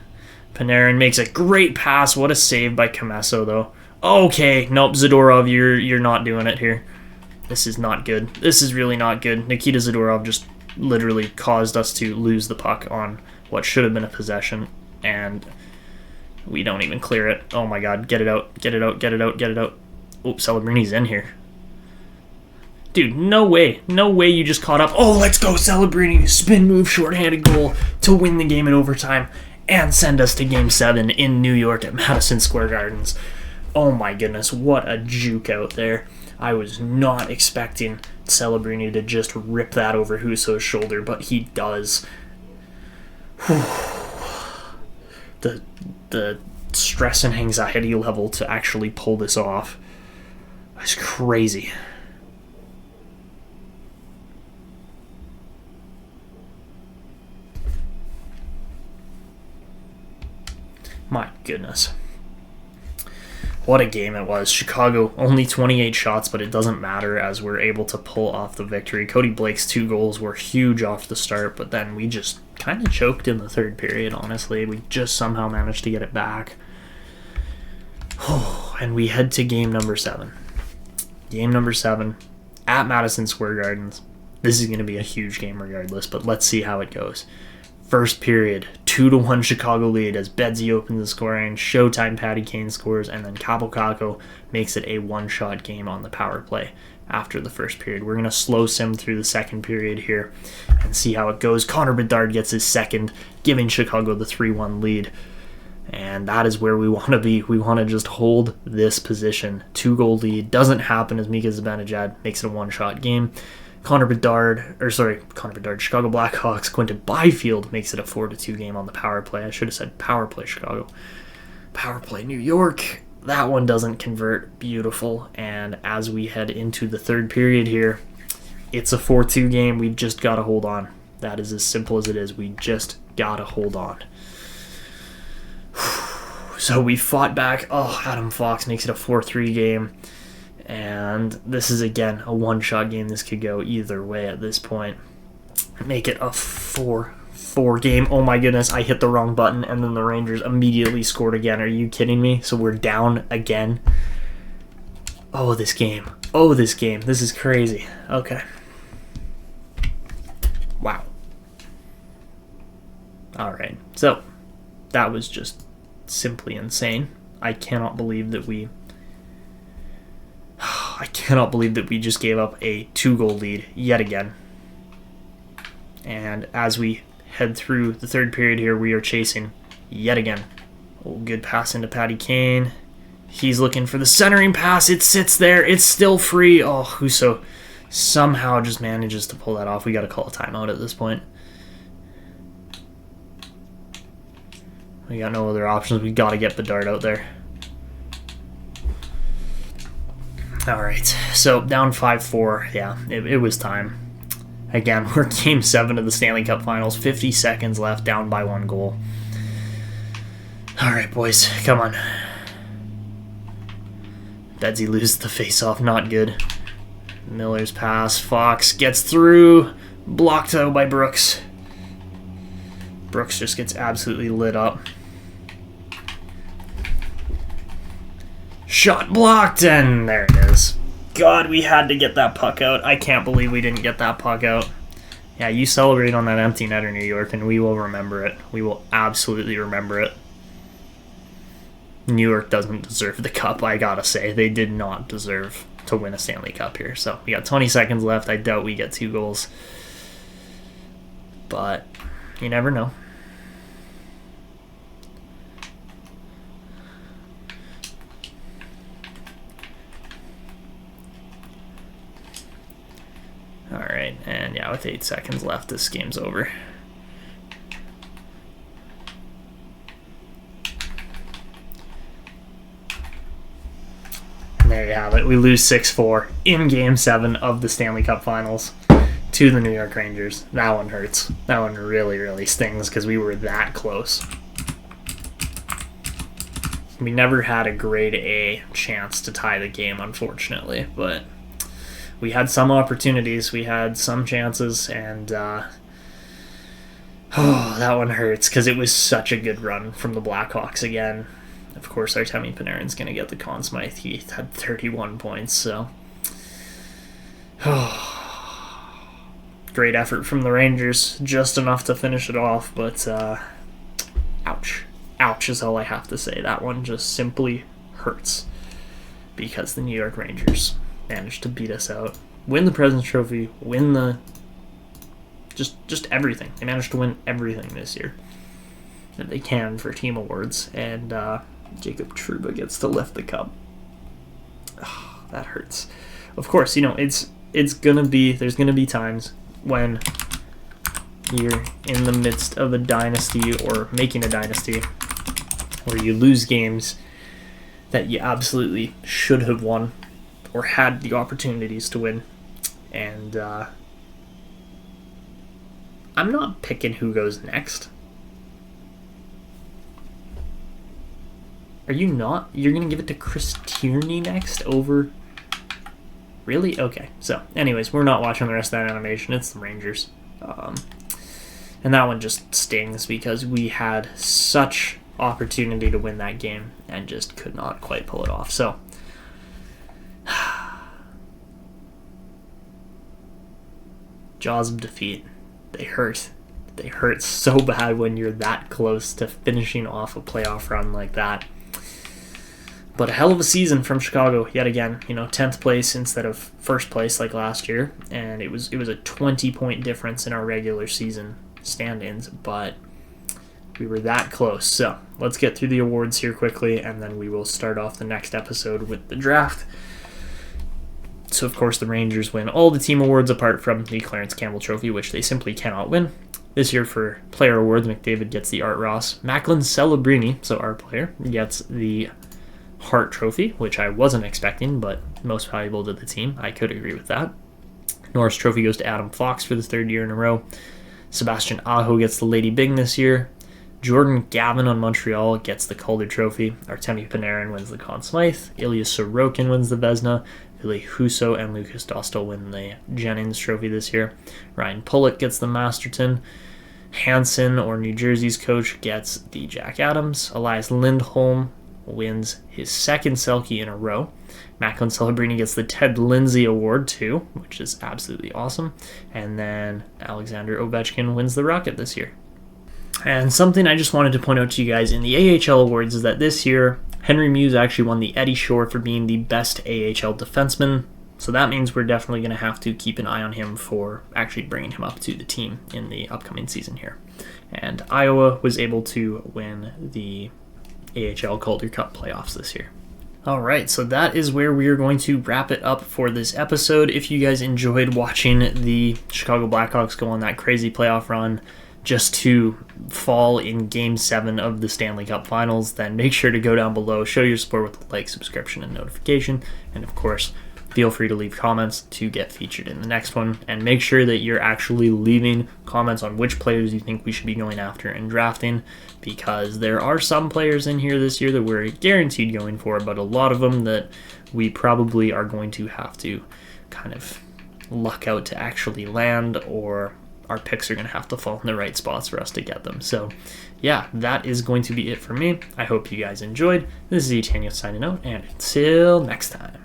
Panarin makes a great pass. What a save by Comesso, though. Okay, nope, Zadorov, you're not doing it here. This is not good. This is really not good. Nikita Zadorov just literally caused us to lose the puck on what should have been a possession, and we don't even clear it. Oh my god, get it out, get it out, get it out, get it out. Oops, Celebrini's in here. Dude, no way. No way you just caught up. Oh, let's go, Celebrini. Spin move, shorthanded goal to win the game in overtime and send us to Game 7 in New York at Madison Square Gardens. Oh my goodness, what a juke out there. I was not expecting Celebrini to just rip that over Husso's shoulder, but he does. The stress and anxiety level to actually pull this off is crazy. My goodness. What a game it was. Chicago, only 28 shots, but it doesn't matter as we're able to pull off the victory. Cody Blake's 2 goals were huge off the start, but then we just kind of choked in the third period, honestly. We just somehow managed to get it back. And we head to game number 7. Game number 7 at Madison Square Gardens. This is going to be a huge game regardless, but let's see how it goes. First period, 2-1 Chicago lead as Bedsy opens the scoring, Showtime Patty Kane scores, and then Kaapo Kakko makes it a one-shot game on the power play after the first period. We're going to slow sim through the second period here and see how it goes. Connor Bedard gets his second, giving Chicago the 3-1 lead. And that is where we want to be. We want to just hold this position. 2-goal lead. Doesn't happen as Mika Zibanejad makes it a one-shot game. Chicago Blackhawks, Quinton Byfield makes it a 4-2 game on the power play. I should have said power play Chicago. Power play New York. That one doesn't convert. Beautiful. And as we head into the third period here, it's a 4-2 game. We've just got to hold on. That is as simple as it is. We just got to hold on. So we fought back. Adam Fox makes it a 4-3 game. And this is, again, a one-shot game. This could go either way at this point. Make it a 4-4 game. Oh my goodness, I hit the wrong button, and then the Rangers immediately scored again. Are you kidding me? So we're down again. This game. This is crazy. Okay. Wow. All right. So that was just simply insane. I cannot believe that we just gave up a 2-goal lead yet again. And as we head through the third period here, we are chasing yet again. Good pass into Patty Kane. He's looking for the centering pass. It sits there. It's still free. Husso somehow just manages to pull that off. We got to call a timeout at this point. We got no other options. We got to get Bedard out there. All right, so down 5-4. Yeah, it was time. Again, we're Game 7 of the Stanley Cup Finals. 50 seconds left, down by 1 goal. All right, boys, come on. Bedsy loses the faceoff, not good. Miller's pass. Fox gets through. Blocked out by Brooks. Brooks just gets absolutely lit up. Shot blocked, and there it is. God, we had to get that puck out. I can't believe we didn't get that puck out. Yeah, you celebrate on that empty netter, New York, and we will remember it. We will absolutely remember it. New York doesn't deserve the cup, I gotta say. They did not deserve to win a Stanley Cup here. So we got 20 seconds left. I doubt we get 2 goals. But you never know. Alright, and yeah, with 8 seconds left, this game's over. And there you have it. We lose 6-4 in Game 7 of the Stanley Cup Finals to the New York Rangers. That one hurts. That one really, really stings because we were that close. We never had a grade A chance to tie the game, unfortunately, but we had some opportunities, we had some chances, and that one hurts because it was such a good run from the Blackhawks again. Of course, Artemi Panarin's going to get the Conn Smythe. He had 31 points, so great effort from the Rangers, just enough to finish it off, but ouch. Ouch is all I have to say. That one just simply hurts because the New York Rangers managed to beat us out, win the President's Trophy, win the just everything. They managed to win everything this year that they can for team awards, and Jacob Trouba gets to lift the cup. That hurts. Of course, there's gonna be times when you're in the midst of a dynasty or making a dynasty where you lose games that you absolutely should have won or had the opportunities to win. And I'm not picking who goes next. Are you not? You're going to give it to Chris Tierney next over... Really? Okay. So, anyways, we're not watching the rest of that animation. It's the Rangers. And that one just stings because we had such opportunity to win that game and just could not quite pull it off. So, jaws of defeat. They hurt. They hurt so bad when you're that close to finishing off a playoff run like that. But a hell of a season from Chicago yet again. 10th place instead of first place like last year, and it was a 20-point difference in our regular season standings, but we were that close. So let's get through the awards here quickly, and then we will start off the next episode with the draft. So, of course, the Rangers win all the team awards apart from the Clarence Campbell Trophy, which they simply cannot win. This year for player awards, McDavid gets the Art Ross. Macklin Celebrini, so our player, gets the Hart Trophy, which I wasn't expecting, but most valuable to the team. I could agree with that. Norris Trophy goes to Adam Fox for the third year in a row. Sebastian Aho gets the Lady Byng this year. Jordan Gavin on Montreal gets the Calder Trophy. Artemi Panarin wins the Conn Smythe. Ilya Sorokin wins the Vezina. Ville Husso and Lucas Dostal win the Jennings Trophy this year. Ryan Pulock gets the Masterton. Hansen, or New Jersey's coach, gets the Jack Adams. Elias Lindholm wins his second Selke in a row. Macklin Celebrini gets the Ted Lindsay Award too, which is absolutely awesome. And then Alexander Ovechkin wins the Rocket this year. And something I just wanted to point out to you guys in the AHL awards is that this year, Henry Muse actually won the Eddie Shore for being the best AHL defenseman. So that means we're definitely going to have to keep an eye on him for actually bringing him up to the team in the upcoming season here. And Iowa was able to win the AHL Calder Cup playoffs this year. All right, so that is where we are going to wrap it up for this episode. If you guys enjoyed watching the Chicago Blackhawks go on that crazy playoff run just to fall in Game 7 of the Stanley Cup Finals, then make sure to go down below, show your support with a like, subscription, and notification. And of course, feel free to leave comments to get featured in the next one. And make sure that you're actually leaving comments on which players you think we should be going after and drafting, because there are some players in here this year that we're guaranteed going for, but a lot of them that we probably are going to have to kind of luck out to actually land, or our picks are going to have to fall in the right spots for us to get them. So yeah, that is going to be it for me. I hope you guys enjoyed. This is Etanyos signing out, and until next time.